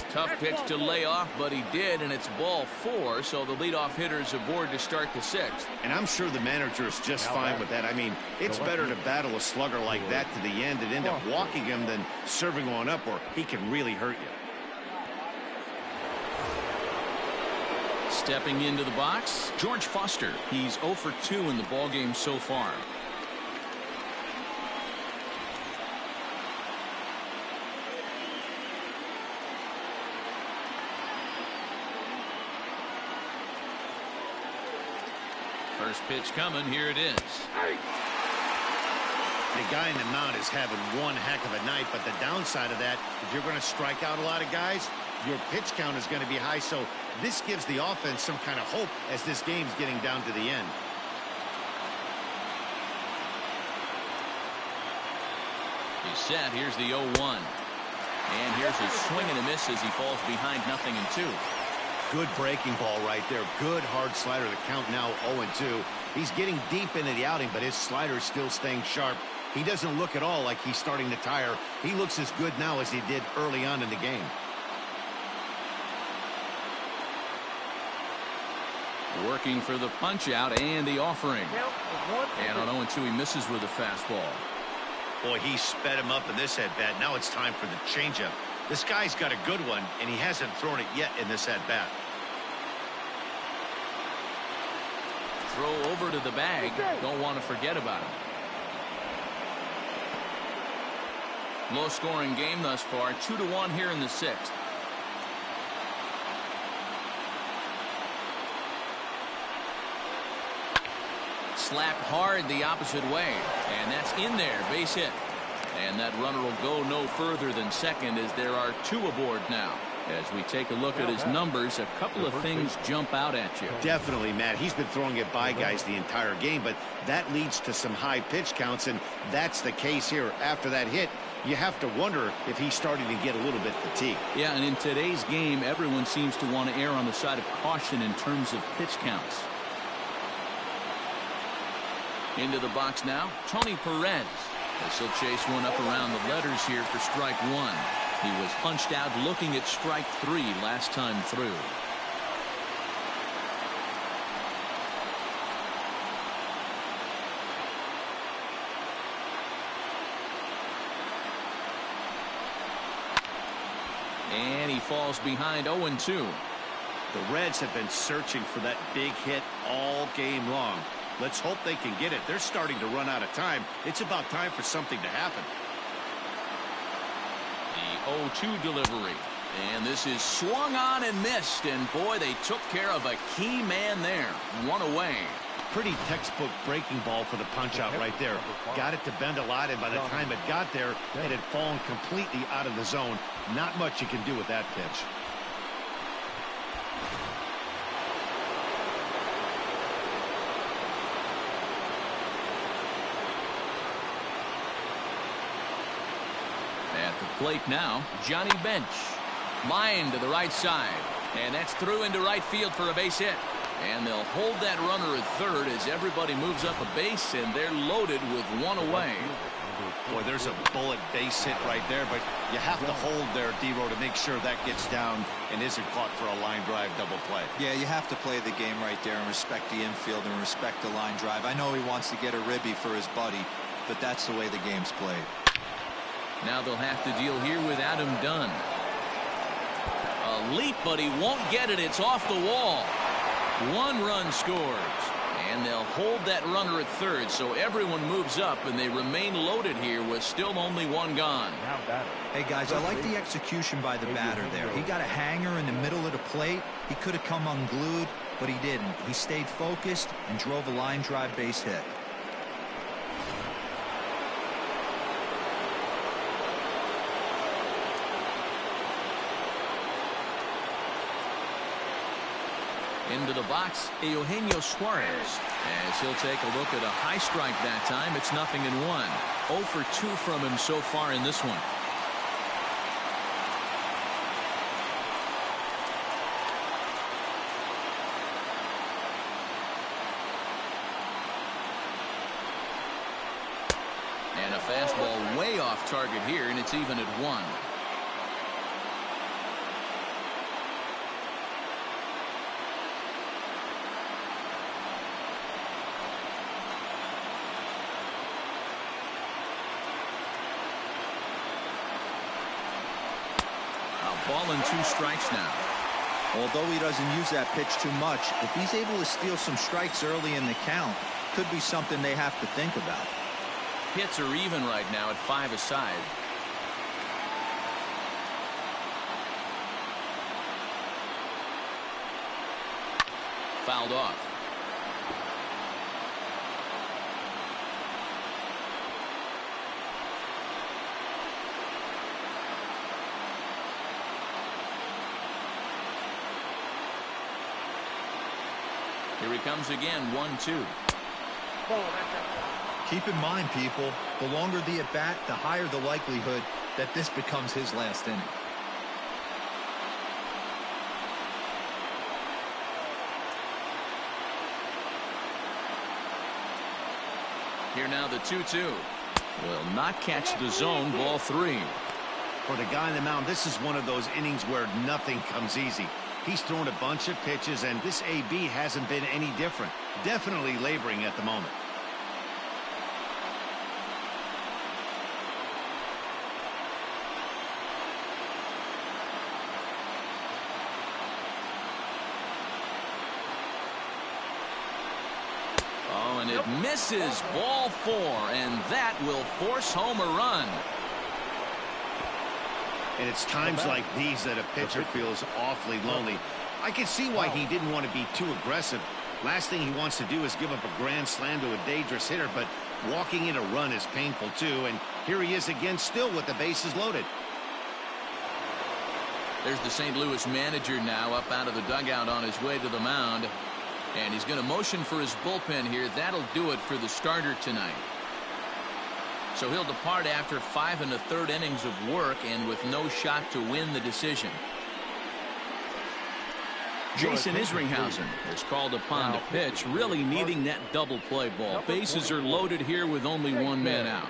Tough pitch to lay off, but he did, and it's ball 4, so the leadoff hitter is aboard to start the 6th. And I'm sure the manager is just fine with that. I mean, it's better to battle a slugger like that to the end and end up walking him than serving one up where he can really hurt you. Stepping into the box, George Foster. He's 0 for 2 in the ballgame so far. First pitch coming. Here it is. The guy in the mound is having one heck of a night, but the downside of that, if you're going to strike out a lot of guys, your pitch count is going to be high, so this gives the offense some kind of hope as this game's getting down to the end. He's set. Here's the 0-1. And here's a swing and a miss as he falls behind 0-2. Good breaking ball right there. Good hard slider. The count now 0-2. He's getting deep into the outing, but his slider is still staying sharp. He doesn't look at all like he's starting to tire. He looks as good now as he did early on in the game. Working for the punch out and the offering. And on 0-2 he misses with a fastball. Boy, he sped him up in this at-bat. Now it's time for the changeup. This guy's got a good one, and he hasn't thrown it yet in this at-bat. Throw over to the bag. Don't want to forget about him. Low-scoring game thus far. 2-1 here in the 6th. Slapped hard the opposite way, and that's in there. Base hit. And that runner will go no further than second as there are 2 aboard now. As we take a look at his numbers, a couple of things jump out at you. Definitely, Matt. He's been throwing it by guys the entire game, but that leads to some high pitch counts, and that's the case here. After that hit, you have to wonder if he's starting to get a little bit fatigued. Yeah, and in today's game, everyone seems to want to err on the side of caution in terms of pitch counts. Into the box now, Tony Perez. As he'll chase one up around the letters here for strike 1. He was punched out looking at strike 3 last time through. And he falls behind 0-2. The Reds have been searching for that big hit all game long. Let's hope they can get it. They're starting to run out of time. It's about time for something to happen. The 0-2 delivery. And this is swung on and missed. And boy, they took care of a key man there. 1 away. Pretty textbook breaking ball for the punch out right there. Got it to bend a lot, and by the time it got there, it had fallen completely out of the zone. Not much you can do with that pitch. At the plate now, Johnny Bench. Line to the right side. And that's through into right field for a base hit. And they'll hold that runner at third as everybody moves up a base, and they're loaded with 1 away. Boy, there's a bullet base hit right there, but you have to hold there, D-Row, to make sure that gets down and isn't caught for a line drive double play. Yeah, you have to play the game right there and respect the infield and respect the line drive. I know he wants to get a ribby for his buddy, but that's the way the game's played. Now they'll have to deal here with Adam Dunn. A leap, but he won't get it. It's off the wall. 1 run scores. And they'll hold that runner at third, so everyone moves up, and they remain loaded here with still only 1 gone. Hey, guys, I like the execution by the batter there. He got a hanger in the middle of the plate. He could have come unglued, but he didn't. He stayed focused and drove a line drive base hit. Into the box, Eugenio Suarez. As he'll take a look at a high strike that time, it's 0-1. 0 for 2 from him so far in this one. And a fastball way off target here, and it's even at 1. Ball and 2 strikes now. Although he doesn't use that pitch too much, if he's able to steal some strikes early in the count, could be something they have to think about. Hits are even right now at 5 aside. Fouled off. Here he comes again, 1-2. Keep in mind, people, the longer the at-bat, the higher the likelihood that this becomes his last inning. Here now the 2-2. Will not catch the zone. Ball 3. For the guy on the mound, this is one of those innings where nothing comes easy. He's thrown a bunch of pitches, and this AB hasn't been any different. Definitely laboring at the moment. Oh, and it misses. Ball 4, and that will force home a run. And it's times like these that a pitcher feels awfully lonely. I can see why he didn't want to be too aggressive. Last thing he wants to do is give up a grand slam to a dangerous hitter, but walking in a run is painful too. And here he is again, still with the bases loaded. There's the St. Louis manager now up out of the dugout on his way to the mound. And he's going to motion for his bullpen here. That'll do it for the starter tonight. So he'll depart after 5 1/3 innings of work and with no shot to win the decision. Jason Isringhausen is called upon to pitch, really needing that double play ball. Bases are loaded here with only one man out.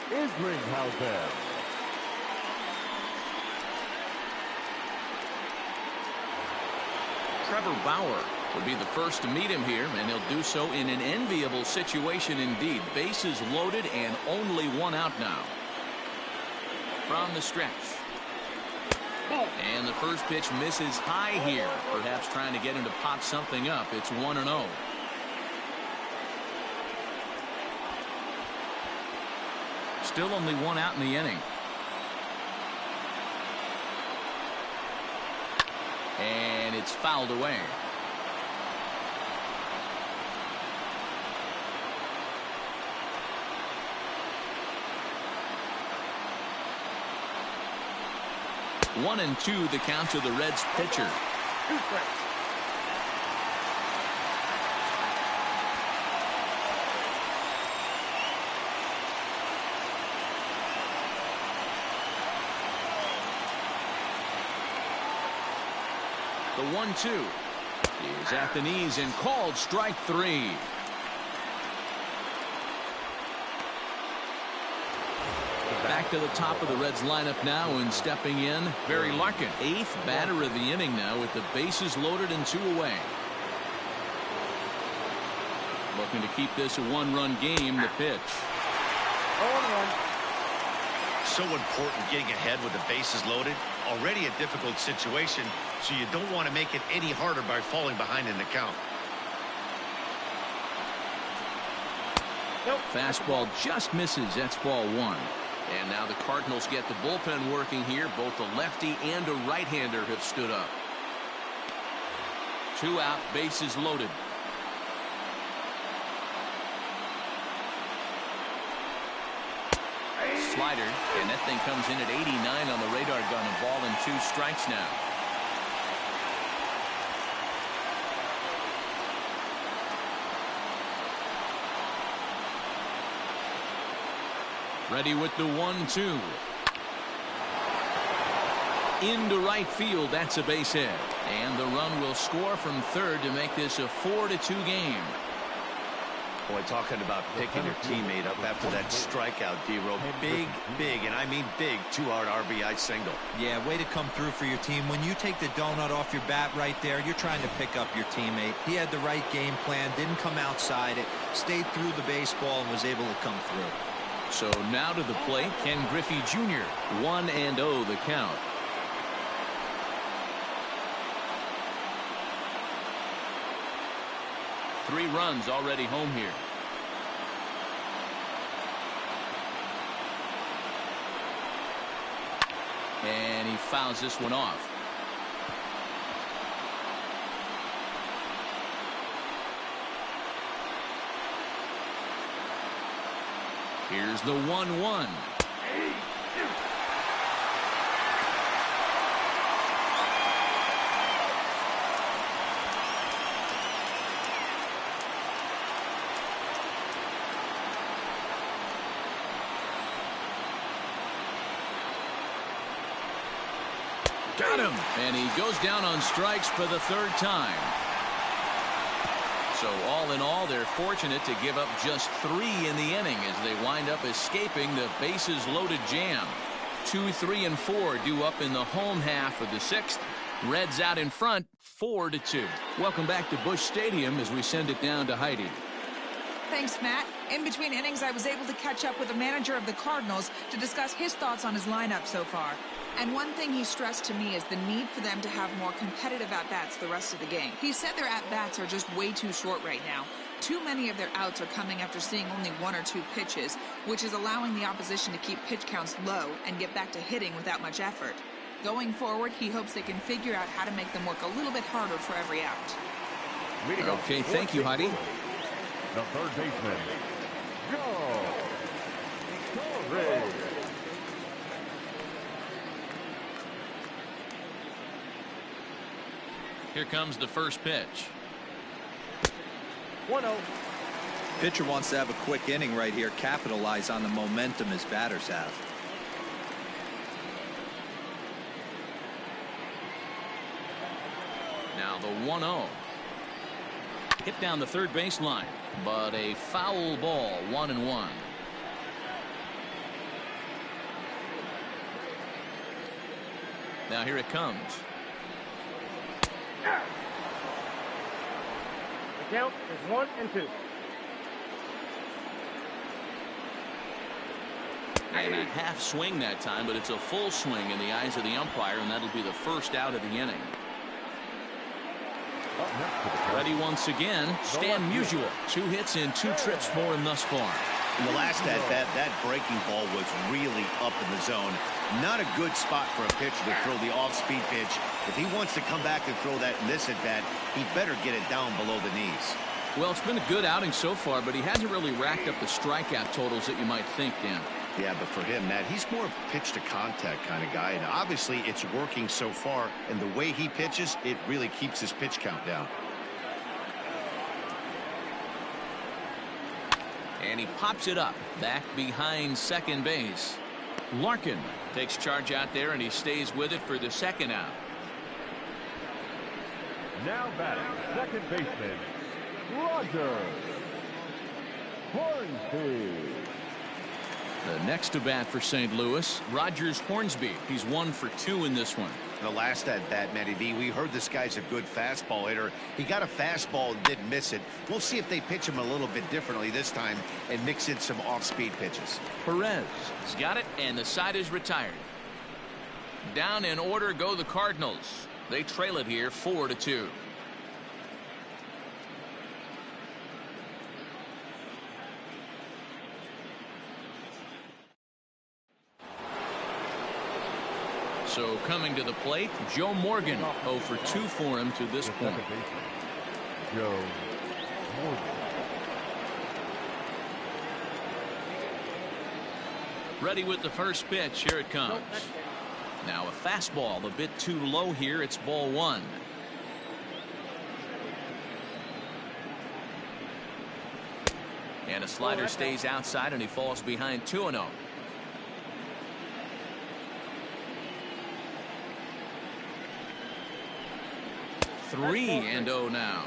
Isringhausen. Trevor Bauer will be the first to meet him here, and he'll do so in an enviable situation indeed. Bases loaded and only one out now. From the stretch. And the first pitch misses high here, perhaps trying to get him to pot something up. It's 1-0. Still only one out in the inning. And it's fouled away. One and 2 the count to the Reds pitcher. The 1-2 is at the knees and called strike 3. Back to the top of the Reds lineup now, and stepping in, Barry Larkin, 8th batter of the inning now with the bases loaded and 2 away. Looking to keep this a 1-run game. The pitch. So important getting ahead with the bases loaded. Already a difficult situation, so you don't want to make it any harder by falling behind in the count. Fastball just misses. That's ball 1. And now the Cardinals get the bullpen working here. Both a lefty and a right-hander have stood up. 2 out, bases loaded. Slider, and that thing comes in at 89 on the radar gun. A ball and 2 strikes now. Ready with the 1-2. Into right field. That's a base hit. And the run will score from third to make this a 4-2 game. Boy, talking about picking your teammate up after that strikeout, D-Row. Big, and I mean big, 2-out RBI single. Yeah, way to come through for your team. When you take the donut off your bat right there, you're trying to pick up your teammate. He had the right game plan, didn't come outside it, stayed through the baseball, and was able to come through. So now to the plate, Ken Griffey Jr. 1-0 the count. Three runs already home here. And he fouls this one off. Here's the 1-1. Got him, and he goes down on strikes for the 3rd time. So all in all, they're fortunate to give up just 3 in the inning as they wind up escaping the bases loaded jam. 2, 3, and 4 due up in the home half of the 6th. Reds out in front 4-2. Welcome back to Busch Stadium as we send it down to Heidi. Thanks, Matt. In between innings, I was able to catch up with the manager of the Cardinals to discuss his thoughts on his lineup so far. And one thing he stressed to me is the need for them to have more competitive at-bats the rest of the game. He said their at-bats are just way too short right now. Too many of their outs are coming after seeing only 1 or 2 pitches, which is allowing the opposition to keep pitch counts low and get back to hitting without much effort. Going forward, he hopes they can figure out how to make them work a little bit harder for every out. Okay, thank you, Heidi. The third baseman, Joe Torres. Here comes the first pitch. 1-0. Pitcher wants to have a quick inning right here, capitalize on the momentum his batters have. Now the 1-0. Hit down the third baseline, but a foul ball, 1-1. Now here it comes. The count is 1-2. And a half swing that time, but it's a full swing in the eyes of the umpire, and that'll be the first out of the inning. Ready once again, Stan Musial. 2 hits in 2 trips for him thus far. In the last at-bat, that breaking ball was really up in the zone. Not a good spot for a pitcher to throw the off-speed pitch. If he wants to come back and throw that in this at-bat, he better get it down below the knees. Well, it's been a good outing so far, but he hasn't really racked up the strikeout totals that you might think, Dan. Yeah, but for him, Matt, he's more of a pitch-to-contact kind of guy. And obviously, it's working so far. And the way he pitches, it really keeps his pitch count down. And he pops it up back behind second base. Larkin takes charge out there, and he stays with it for the second out. Now batting, second baseman, Roger Hornsby. The next to bat for St. Louis, Rogers Hornsby. He's 1 for 2 in this one. The last at-bat, Matty V, we heard this guy's a good fastball hitter. He got a fastball and didn't miss it. We'll see if they pitch him a little bit differently this time and mix in some off-speed pitches. Perez has got it, and the side is retired. Down in order go the Cardinals. They trail it here 4-2. So coming to the plate, Joe Morgan. 0 for 2 for him to this point. Joe Morgan. Ready with the first pitch. Here it comes. Now a fastball a bit too low here. It's ball 1. And a slider stays outside, and he falls behind 2-0. Three and 0 now.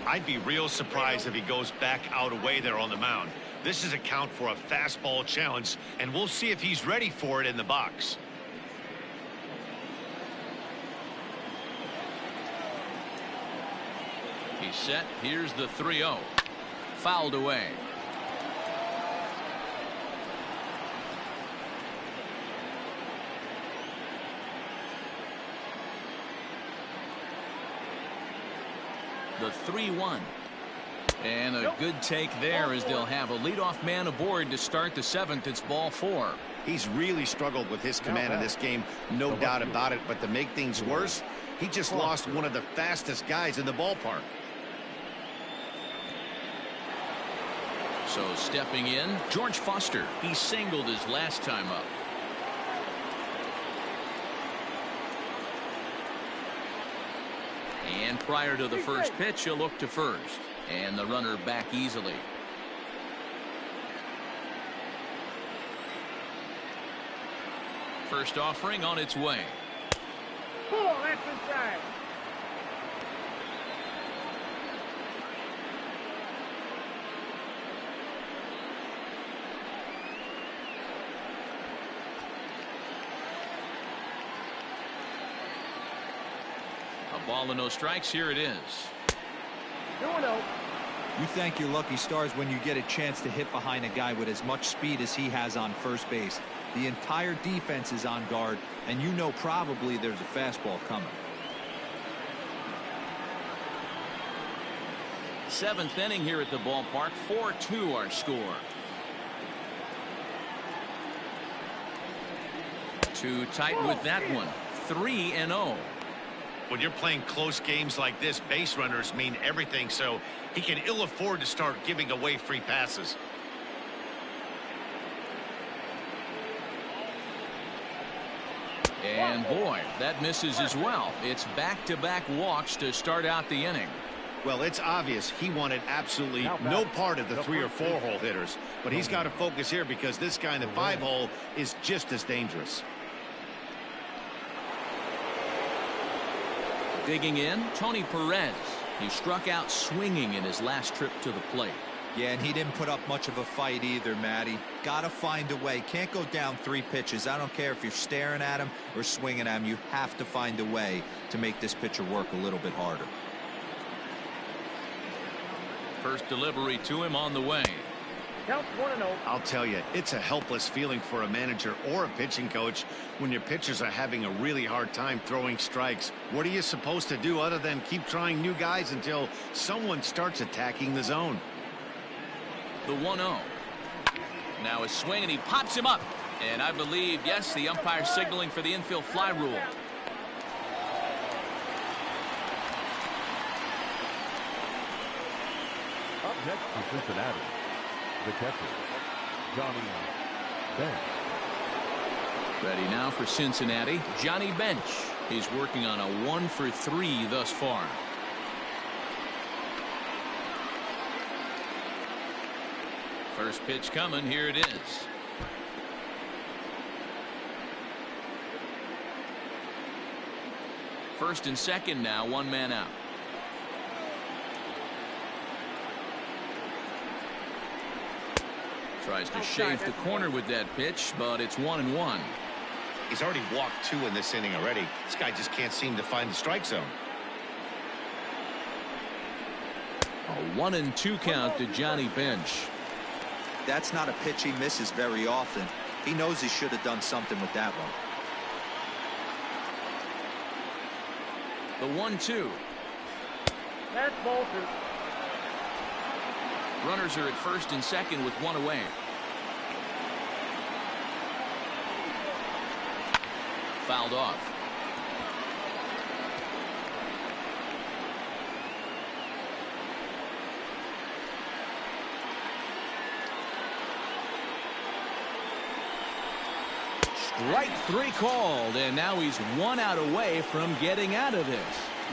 I'd be real surprised if he goes back out away there on the mound. This is a count for a fastball challenge, and we'll see if he's ready for it in the box. He's set. Here's the 3-0. Fouled away. The 3-1. And a good take there as they'll have a leadoff man aboard to start the 7th. It's ball 4. He's really struggled with his command in this game, no doubt about it. But to make things worse, he just lost one of the fastest guys in the ballpark. So stepping in, George Foster. He singled his last time up. And prior to the first pitch, he'll look to first. And the runner back easily. First offering on its way. Pull, that's inside. Ball and no strikes. Here it is. 2-0. You thank your lucky stars when you get a chance to hit behind a guy with as much speed as he has on first base. The entire defense is on guard, and you know probably there's a fastball coming. Seventh inning here at the ballpark. 4-2 our score. Too tight with that one. 3-0. When you're playing close games like this, base runners mean everything, so he can ill afford to start giving away free passes. And boy, that misses as well. It's back-to-back walks to start out the inning. Well, it's obvious he wanted absolutely no part of the 3 or 4 hole hitters, but he's got to focus here because this guy in the 5 hole is just as dangerous. Digging in, Tony Perez. He struck out swinging in his last trip to the plate. Yeah, and he didn't put up much of a fight either, Matty. Gotta find a way. Can't go down 3 pitches. I don't care if you're staring at him or swinging at him. You have to find a way to make this pitcher work a little bit harder. First delivery to him on the way. Count 1-0. I'll tell you, it's a helpless feeling for a manager or a pitching coach when your pitchers are having a really hard time throwing strikes. What are you supposed to do other than keep trying new guys until someone starts attacking the zone? The 1-0. Now a swing, and he pops him up. And I believe, yes, the umpire signaling for the infield fly rule. Up next for Cincinnati, the catcher, Johnny Bench. Ready now for Cincinnati, Johnny Bench. He's working on a 1 for 3 thus far. First pitch coming. Here it is. First and second now, 1 man out. Tries to shave the corner with that pitch, but it's 1-1. He's already walked 2 in this inning already. This guy just can't seem to find the strike zone. A 1-2 count to Johnny Bench. That's not a pitch he misses very often. He knows he should have done something with that one. The 1-2. That's ball 2. Runners are at first and second with 1 away. Fouled off. Strike 3 called, and now he's 1 out away from getting out of this.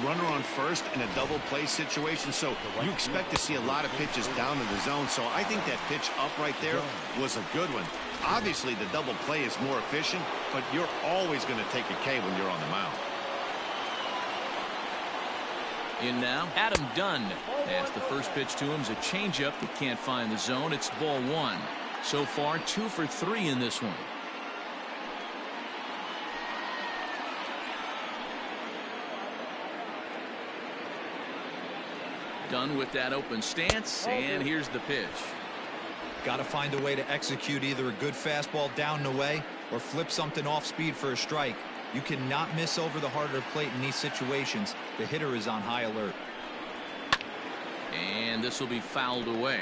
Runner on first in a double play situation, so you expect to see a lot of pitches down to the zone. So I think that pitch up right there was a good one. Obviously the double play is more efficient, but you're always going to take a K when you're on the mound. In now, Adam Dunn. As the first pitch to him is a changeup that can't find the zone. It's ball 1. So far 2 for 3 in this one. Done with that open stance, and here's the pitch. Got to find a way to execute either a good fastball down and away or flip something off speed for a strike. You cannot miss over the harder plate in these situations. The hitter is on high alert. And this will be fouled away.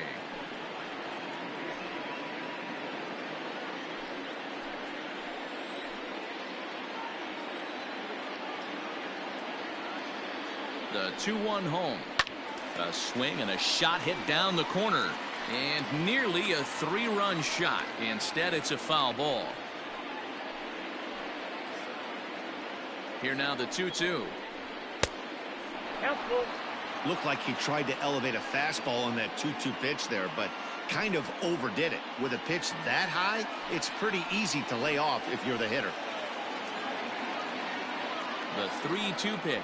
The 2-1 home. A swing and a shot hit down the corner, and nearly a 3-run shot. Instead, it's a foul ball. Here now, the 2-2. Looked like he tried to elevate a fastball on that 2-2 pitch there, but kind of overdid it. With a pitch that high, it's pretty easy to lay off if you're the hitter. The 3-2 pitch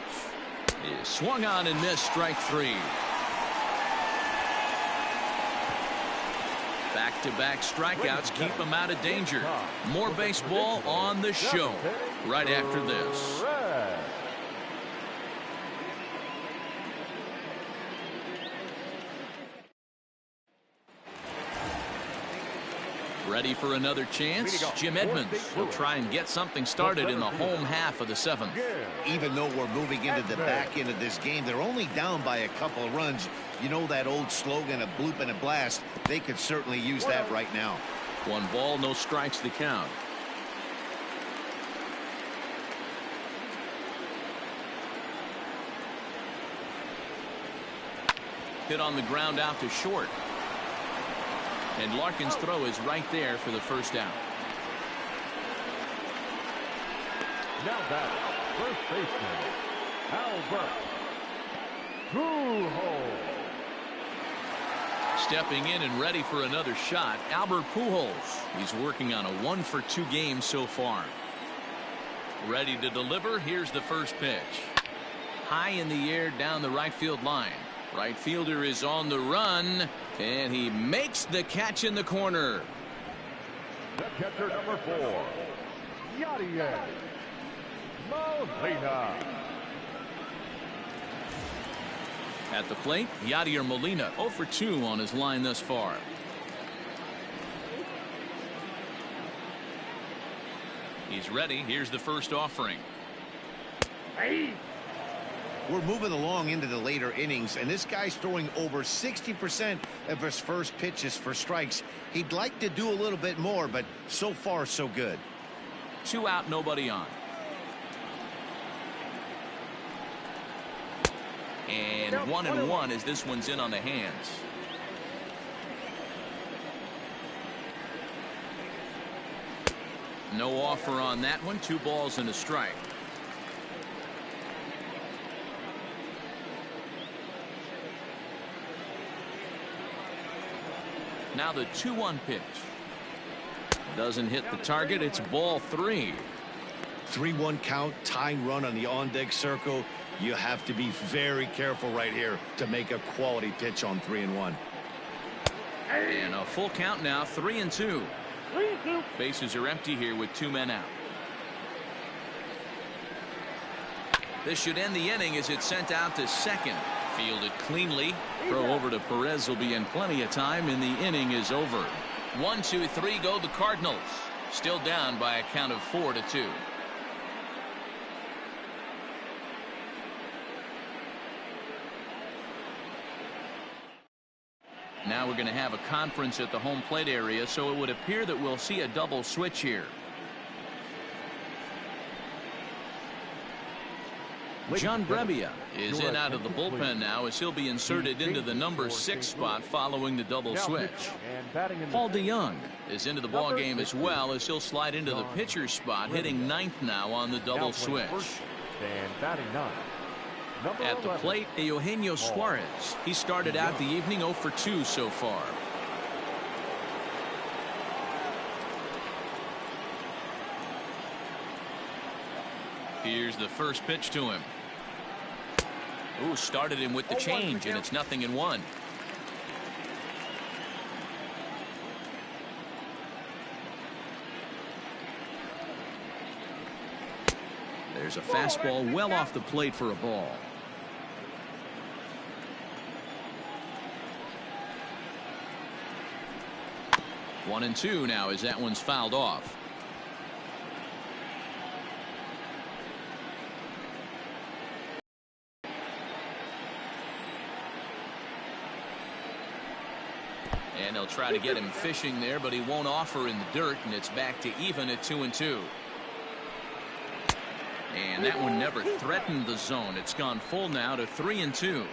is swung on and missed. Strike 3. Back-to-back strikeouts keep him out of danger. More baseball on the show right after this. Ready for another chance? Jim Edmonds will try and get something started in the home half of the 7th. Even though we're moving into the back end of this game, they're only down by a couple of runs. You know that old slogan, a bloop and a blast? They could certainly use that right now. 1 ball, no strikes the count. Hit on the ground out to short. And Larkin's throw is right there for the first out. Now back, first baseman, Albert Pujols. Stepping in and ready for another shot, Albert Pujols. He's working on a 1-for-2 game so far. Ready to deliver. Here's the first pitch. High in the air down the right field line. Right fielder is on the run, and he makes the catch in the corner. The catcher, number 4, Yadier Molina. At the plate, Yadier Molina 0 for 2 on his line thus far. He's ready. Here's the first offering. We're moving along into the later innings, and this guy's throwing over 60% of his first pitches for strikes. He'd like to do a little bit more, but so far so good. 2 out, nobody on. And 1-1 as this one's in on the hands. No offer on that one. 2 balls and a strike. Now the 2-1 pitch. Doesn't hit the target. It's ball 3. 3-1 count, tying run on the on-deck circle. You have to be very careful right here to make a quality pitch on 3-1. And a full count now, 3-2. Bases are empty here with 2 men out. This should end the inning as it's sent out to second. Fielded cleanly. Throw over to Perez will be in plenty of time, and the inning is over. 1, 2, 3 go the Cardinals. Still down by a count of 4-2. Now we're going to have a conference at the home plate area, so it would appear that we'll see a double switch here. John Brebbia is in out of the bullpen now as he'll be inserted into the number 6 spot following the double switch. Paul DeYoung is into the ball game as well as he'll slide into the pitcher's spot, hitting 9th now on the double switch. At the plate, Eugenio Suarez. He started out the evening 0 for 2 so far. Here's the first pitch to him. Ooh, started him with the change, and it's 0-1. There's a fastball well off the plate for a ball. One and two now as that one's fouled off. And they'll try to get him fishing there, but he won't offer in the dirt, and it's back to even at 2-2. And that one never threatened the zone. It's gone full now to 3-2.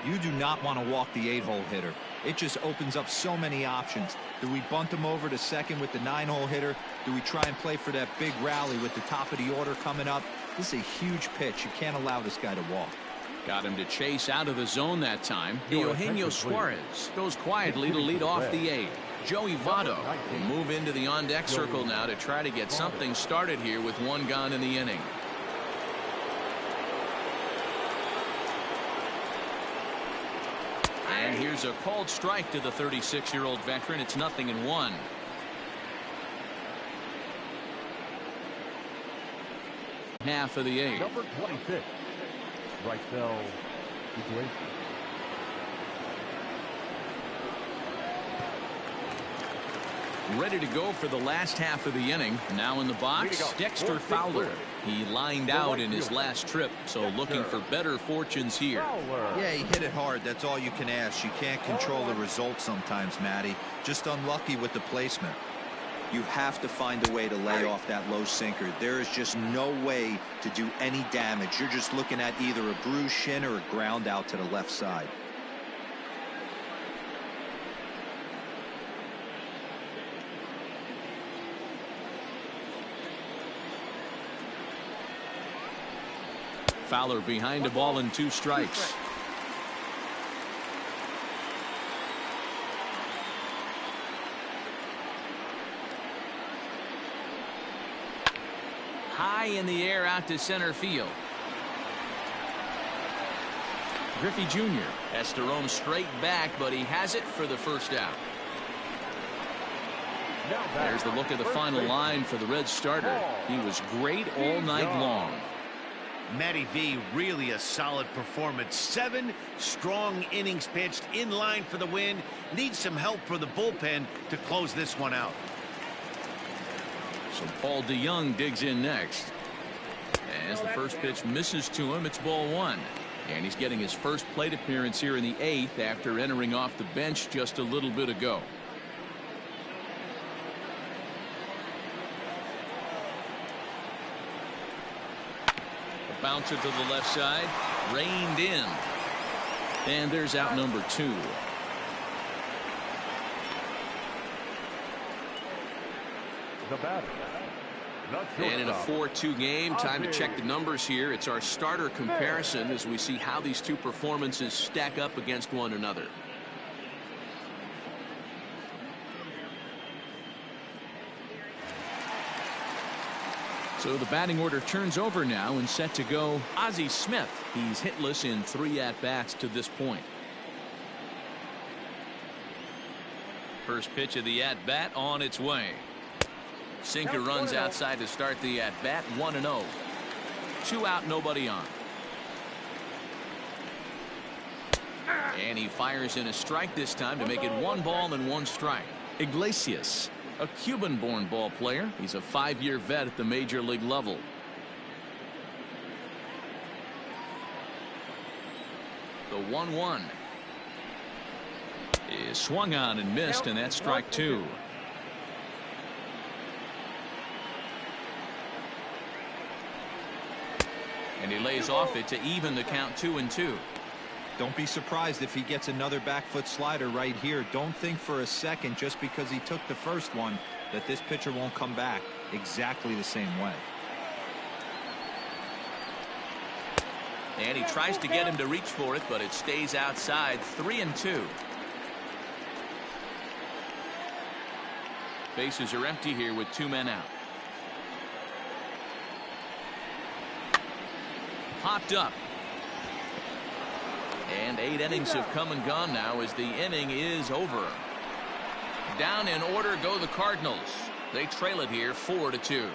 You do not want to walk the 8-hole hitter. It just opens up so many options. Do we bunt him over to second with the 9-hole hitter? Do we try and play for that big rally with the top of the order coming up? This is a huge pitch. You can't allow this guy to walk. Got him to chase out of the zone that time. Eugenio Suarez goes quietly to lead off the 8th. Joey Votto will move into the on-deck circle now to try to get something started here with one gone in the inning. And here's a called strike to the 36-year-old veteran. It's 0-1. Half of the 8th. Number 26, Rivals CIN. Ready to go for the last half of the inning. Now in the box, Dexter Fowler. He lined out in his last trip, so looking for better fortunes here. Yeah, he hit it hard. That's all you can ask. You can't control the result sometimes, Matty. Just unlucky with the placement. You have to find a way to lay off that low sinker. There is just no way to do any damage. You're just looking at either a bruised shin or a ground out to the left side. Fowler behind a ball and 2 strikes. High in the air out to center field. Griffey Jr. has to roam straight back, but he has it for the first out. There's the look of the final line for the Reds starter. He was great all night long. Matty V, really a solid performance. 7 strong innings pitched, in line for the win. Needs some help for the bullpen to close this one out. So Paul DeYoung digs in next. As the first pitch misses to him, it's ball 1. And he's getting his first plate appearance here in the 8th after entering off the bench just a little bit ago. Bouncer to the left side, reined in, and there's out number 2. The batter. And in a 4-2 game, time to check the numbers here. It's our starter comparison as we see how these two performances stack up against one another. So the batting order turns over now and set to go. Ozzie Smith. He's hitless in 3 at-bats to this point. First pitch of the at-bat on its way. Sinker runs outside to start the at-bat. 1-0. 2 out, nobody on. And he fires in a strike this time to make it 1 ball and 1 strike. Iglesias, a Cuban-born ball player. He's a 5-year vet at the major league level. The 1-1 is swung on and missed, and that's strike 2. And he lays off it to even the count 2-2. Don't be surprised if he gets another back foot slider right here. Don't think for a second, just because he took the first one, that this pitcher won't come back exactly the same way. And he tries to get him to reach for it, but it stays outside. 3-2. Bases are empty here with 2 men out. Popped up. And 8 innings have come and gone now as the inning is over. Down in order go the Cardinals. They trail it here 4-2.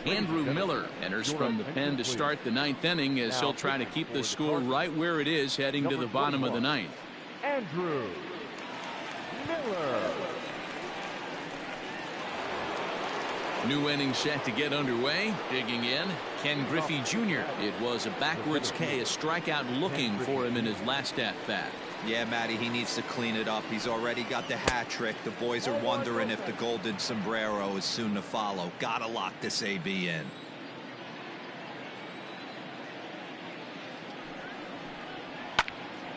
Andrew Miller enters from the pen to start the 9th inning as he'll try to keep the score right where it is heading to the bottom of the 9th. Andrew Miller. New inning set to get underway. Digging in, Ken Griffey Jr. It was a backwards K, a strikeout looking for him in his last at-bat. Yeah, Matty, he needs to clean it up. He's already got the hat trick. The boys are wondering if the golden sombrero is soon to follow. Gotta lock this AB in.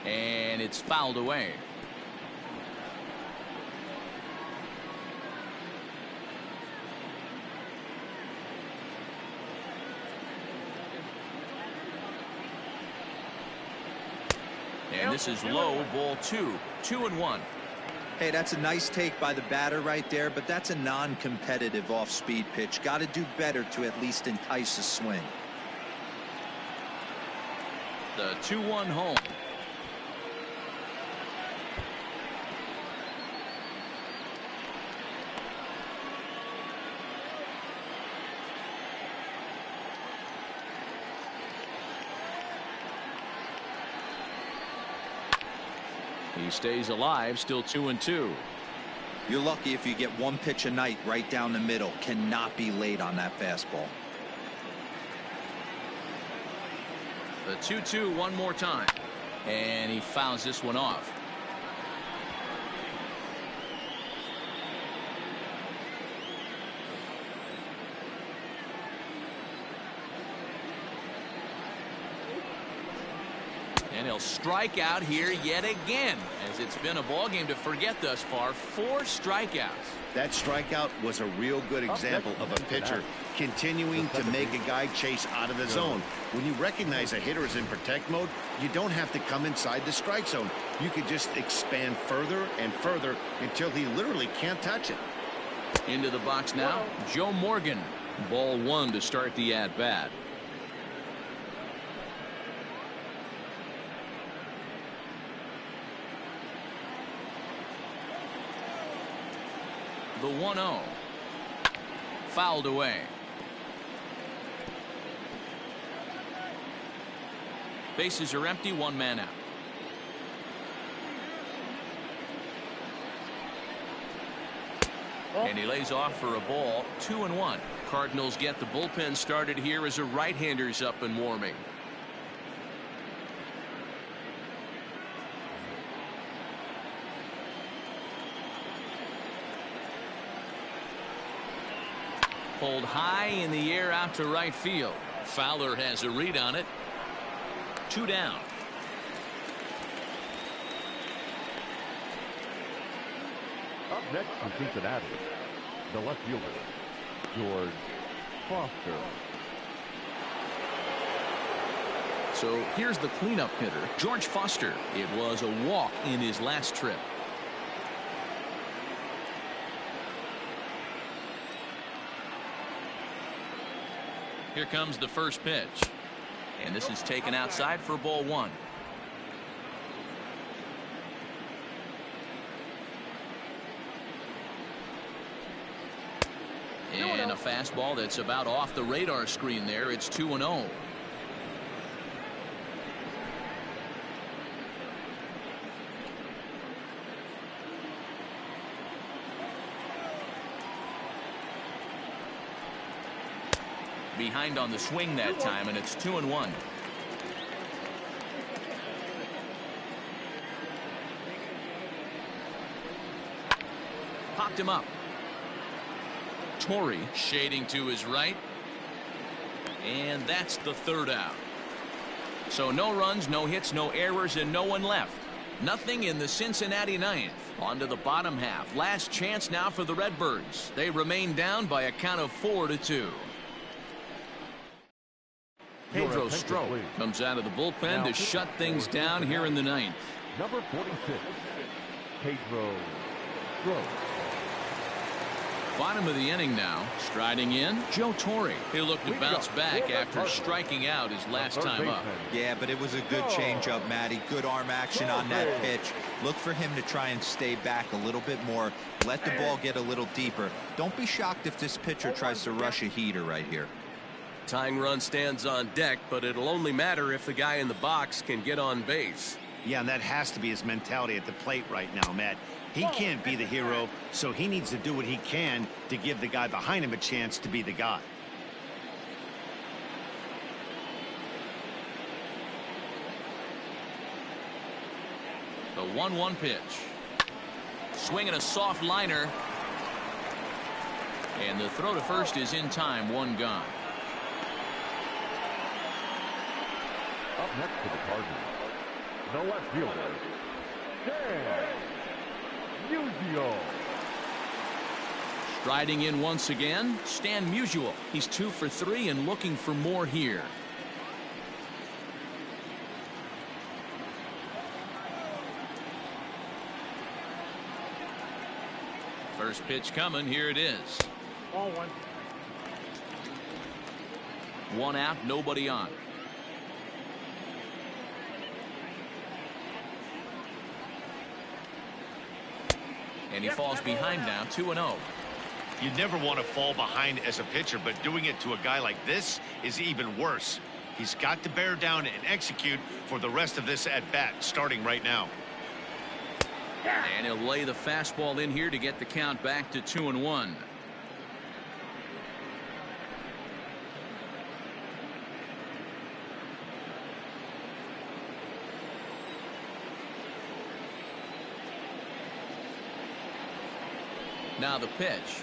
And it's fouled away. And this is low, ball 2. 2-1. Hey, that's a nice take by the batter right there, but that's a non-competitive off-speed pitch. Got to do better to at least entice a swing. The 2-1 home. He stays alive, still 2-2. You're lucky if you get one pitch a night right down the middle. Cannot be late on that fastball. The 2-2 one more time. And he fouls this one off. And he'll strike out here yet again, as it's been a ball game to forget thus far. 4 strikeouts. That strikeout was a real good example of a pitcher continuing to make a guy chase out of the zone. When you recognize a hitter is in protect mode, you don't have to come inside the strike zone. You can just expand further and further until he literally can't touch it. Into the box now, Joe Morgan. Ball 1 to start the at-bat. The 1-0. Fouled away. Bases are empty, 1 man out. And he lays off for a ball. 2-1. Cardinals get the bullpen started here as a right-hander's up and warming. Pulled high in the air out to right field. Fowler has a read on it. 2 down. Up next from Cincinnati, the left fielder, George Foster. So here's the cleanup hitter, George Foster. It was a walk in his last trip. Here comes the first pitch. And this is taken outside for ball 1. And a fastball that's about off the radar screen there. It's 2-0. Behind on the swing that time, and it's 2-1. Popped him up. Torrey shading to his right. And that's the 3rd out. So no runs, no hits, no errors, and no one left. Nothing in the Cincinnati 9th. On to the bottom half. Last chance now for the Redbirds. They remain down by a count of 4-2. Pedro Strop comes out of the bullpen to shut things down here in the 9th. Number 46, Pedro Strop. Bottom of the inning now. Striding in, Joe Torre. He'll look to bounce back after striking out his last time up. Yeah, but it was a good changeup, Matty. Good arm action on that pitch. Look for him to try and stay back a little bit more. Let the ball get a little deeper. Don't be shocked if this pitcher tries to rush a heater right here. Tying run stands on deck, but it'll only matter if the guy in the box can get on base. Yeah, and that has to be his mentality at the plate right now, Matt. He can't be the hero, so he needs to do what he can to give the guy behind him a chance to be the guy. The 1-1 pitch. Swinging a soft liner. And the throw to first is in time. 1 gone. Up next to the Cardinals, the left fielder, Dan Musial. Striding in once again, Stan Musial. He's 2 for 3 and looking for more here. First pitch coming. Here it is. Ball 1. 1 out, nobody on. And he falls behind now, 2-0. You never want to fall behind as a pitcher, but doing it to a guy like this is even worse. He's got to bear down and execute for the rest of this at bat, starting right now. And he'll lay the fastball in here to get the count back to 2-1. Now the pitch.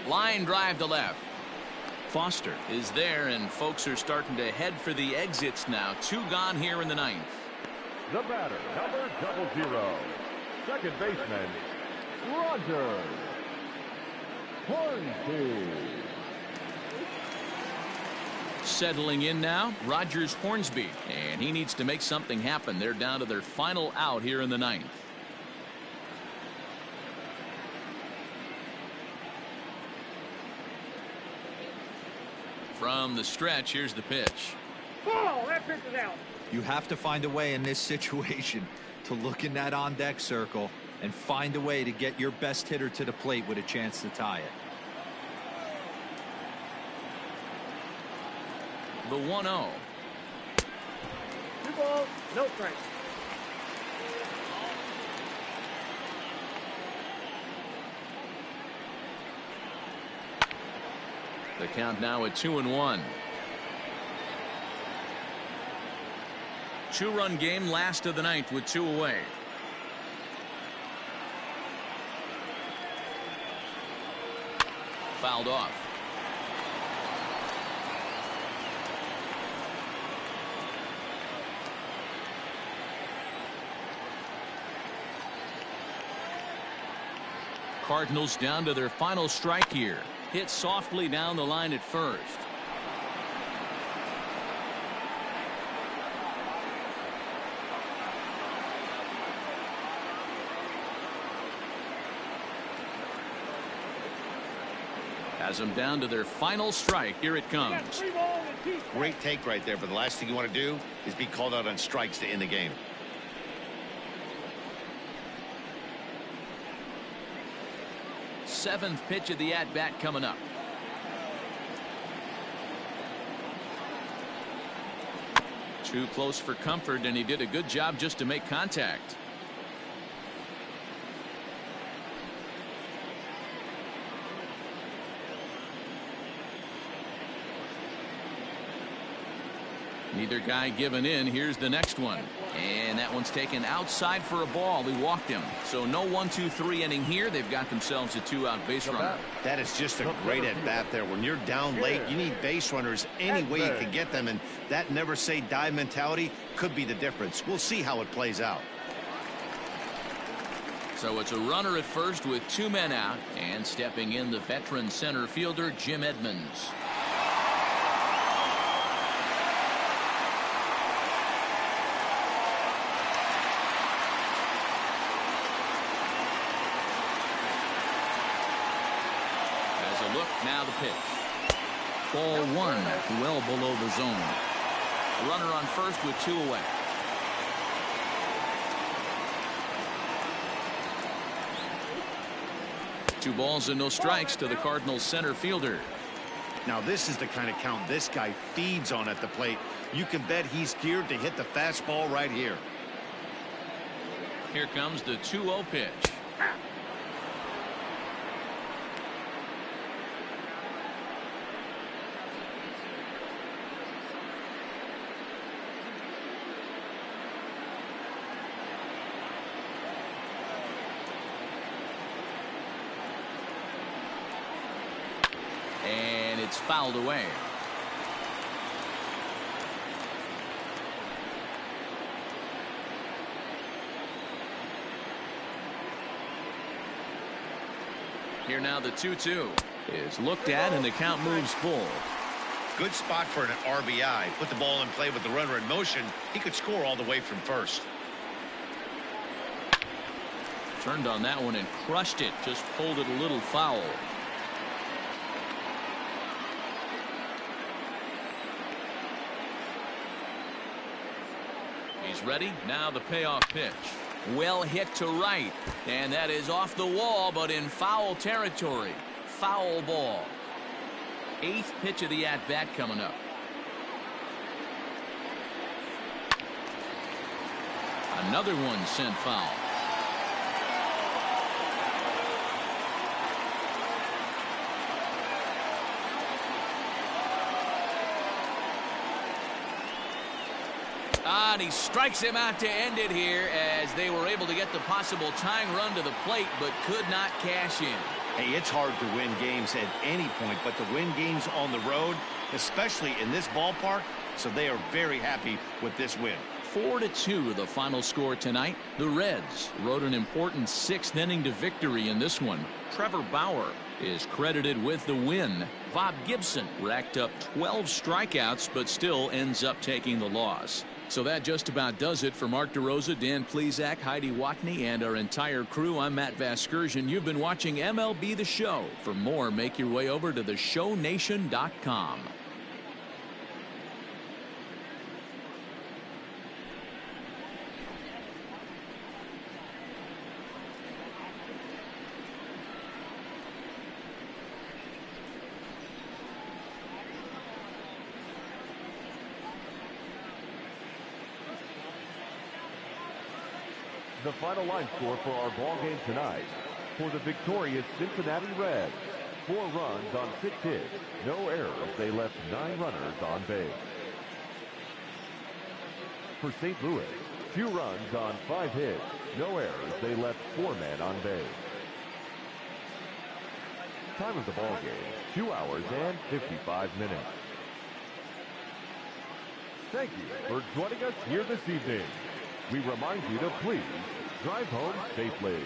Line drive to left. Foster is there, and folks are starting to head for the exits now. 2 gone here in the 9th. The batter, number 00, second baseman, Roger Hornsby. Settling in now, Rogers Hornsby, and he needs to make something happen. They're down to their final out here in the 9th. From the stretch, here's the pitch. Ball, that pitch is out. You have to find a way in this situation to look in that on-deck circle and find a way to get your best hitter to the plate with a chance to tie it. The 1-0. 2 balls, no strikes. The count now at 2-1. 2-run game, last of the 9th with 2 away. Fouled off. Cardinals down to their final strike here. Hit softly down the line at first. Has them down to their final strike. Here it comes. Great take right there, but the last thing you want to do is be called out on strikes to end the game. Seventh pitch of the at-bat coming up. Too close for comfort, and he did a good job just to make contact. Neither guy giving in. Here's the next one. And that one's taken outside for a ball. He walked him. So no 1-2-3 inning here. They've got themselves a 2-out base runner. That is just a great at-bat there. When you're down late, you need base runners any way you can get them. And that never say die mentality could be the difference. We'll see how it plays out. So it's a runner at first with 2 men out. And stepping in, the veteran center fielder, Jim Edmonds. Now the pitch. Ball 1, well below the zone. Runner on first with 2 away. Two balls and no strikes to the Cardinals center fielder. Now this is the kind of count this guy feeds on at the plate. You can bet he's geared to hit the fastball right here. Here comes the 2-0 pitch. And it's fouled away. Here now the 2-2 is looked at, and the count moves full. Good spot for an RBI. Put the ball in play with the runner in motion. He could score all the way from first. Turned on that one and crushed it. Just pulled it a little foul. He's ready. Now the payoff pitch. Well hit to right. And that is off the wall, but in foul territory. Foul ball. 8th pitch of the at-bat coming up. Another one sent foul. And he strikes him out to end it here as they were able to get the possible tying run to the plate but could not cash in. Hey, it's hard to win games at any point, but to win games on the road, especially in this ballpark, so they are very happy with this win. 4-2 the final score tonight. The Reds rode an important 6th inning to victory in this one. Trevor Bauer is credited with the win. Bob Gibson racked up 12 strikeouts but still ends up taking the loss. So that just about does it for Mark DeRosa, Dan Plesac, Heidi Watney, and our entire crew. I'm Matt Vasgersian. You've been watching MLB The Show. For more, make your way over to theshownation.com. The final line score for our ball game tonight. For the victorious Cincinnati Reds, 4 runs on 6 hits, no errors. They left 9 runners on base. For St. Louis, 2 runs on 5 hits, no errors. They left 4 men on base. Time of the ball game, 2 hours and 55 minutes. Thank you for joining us here this evening. We remind you to please drive home safely.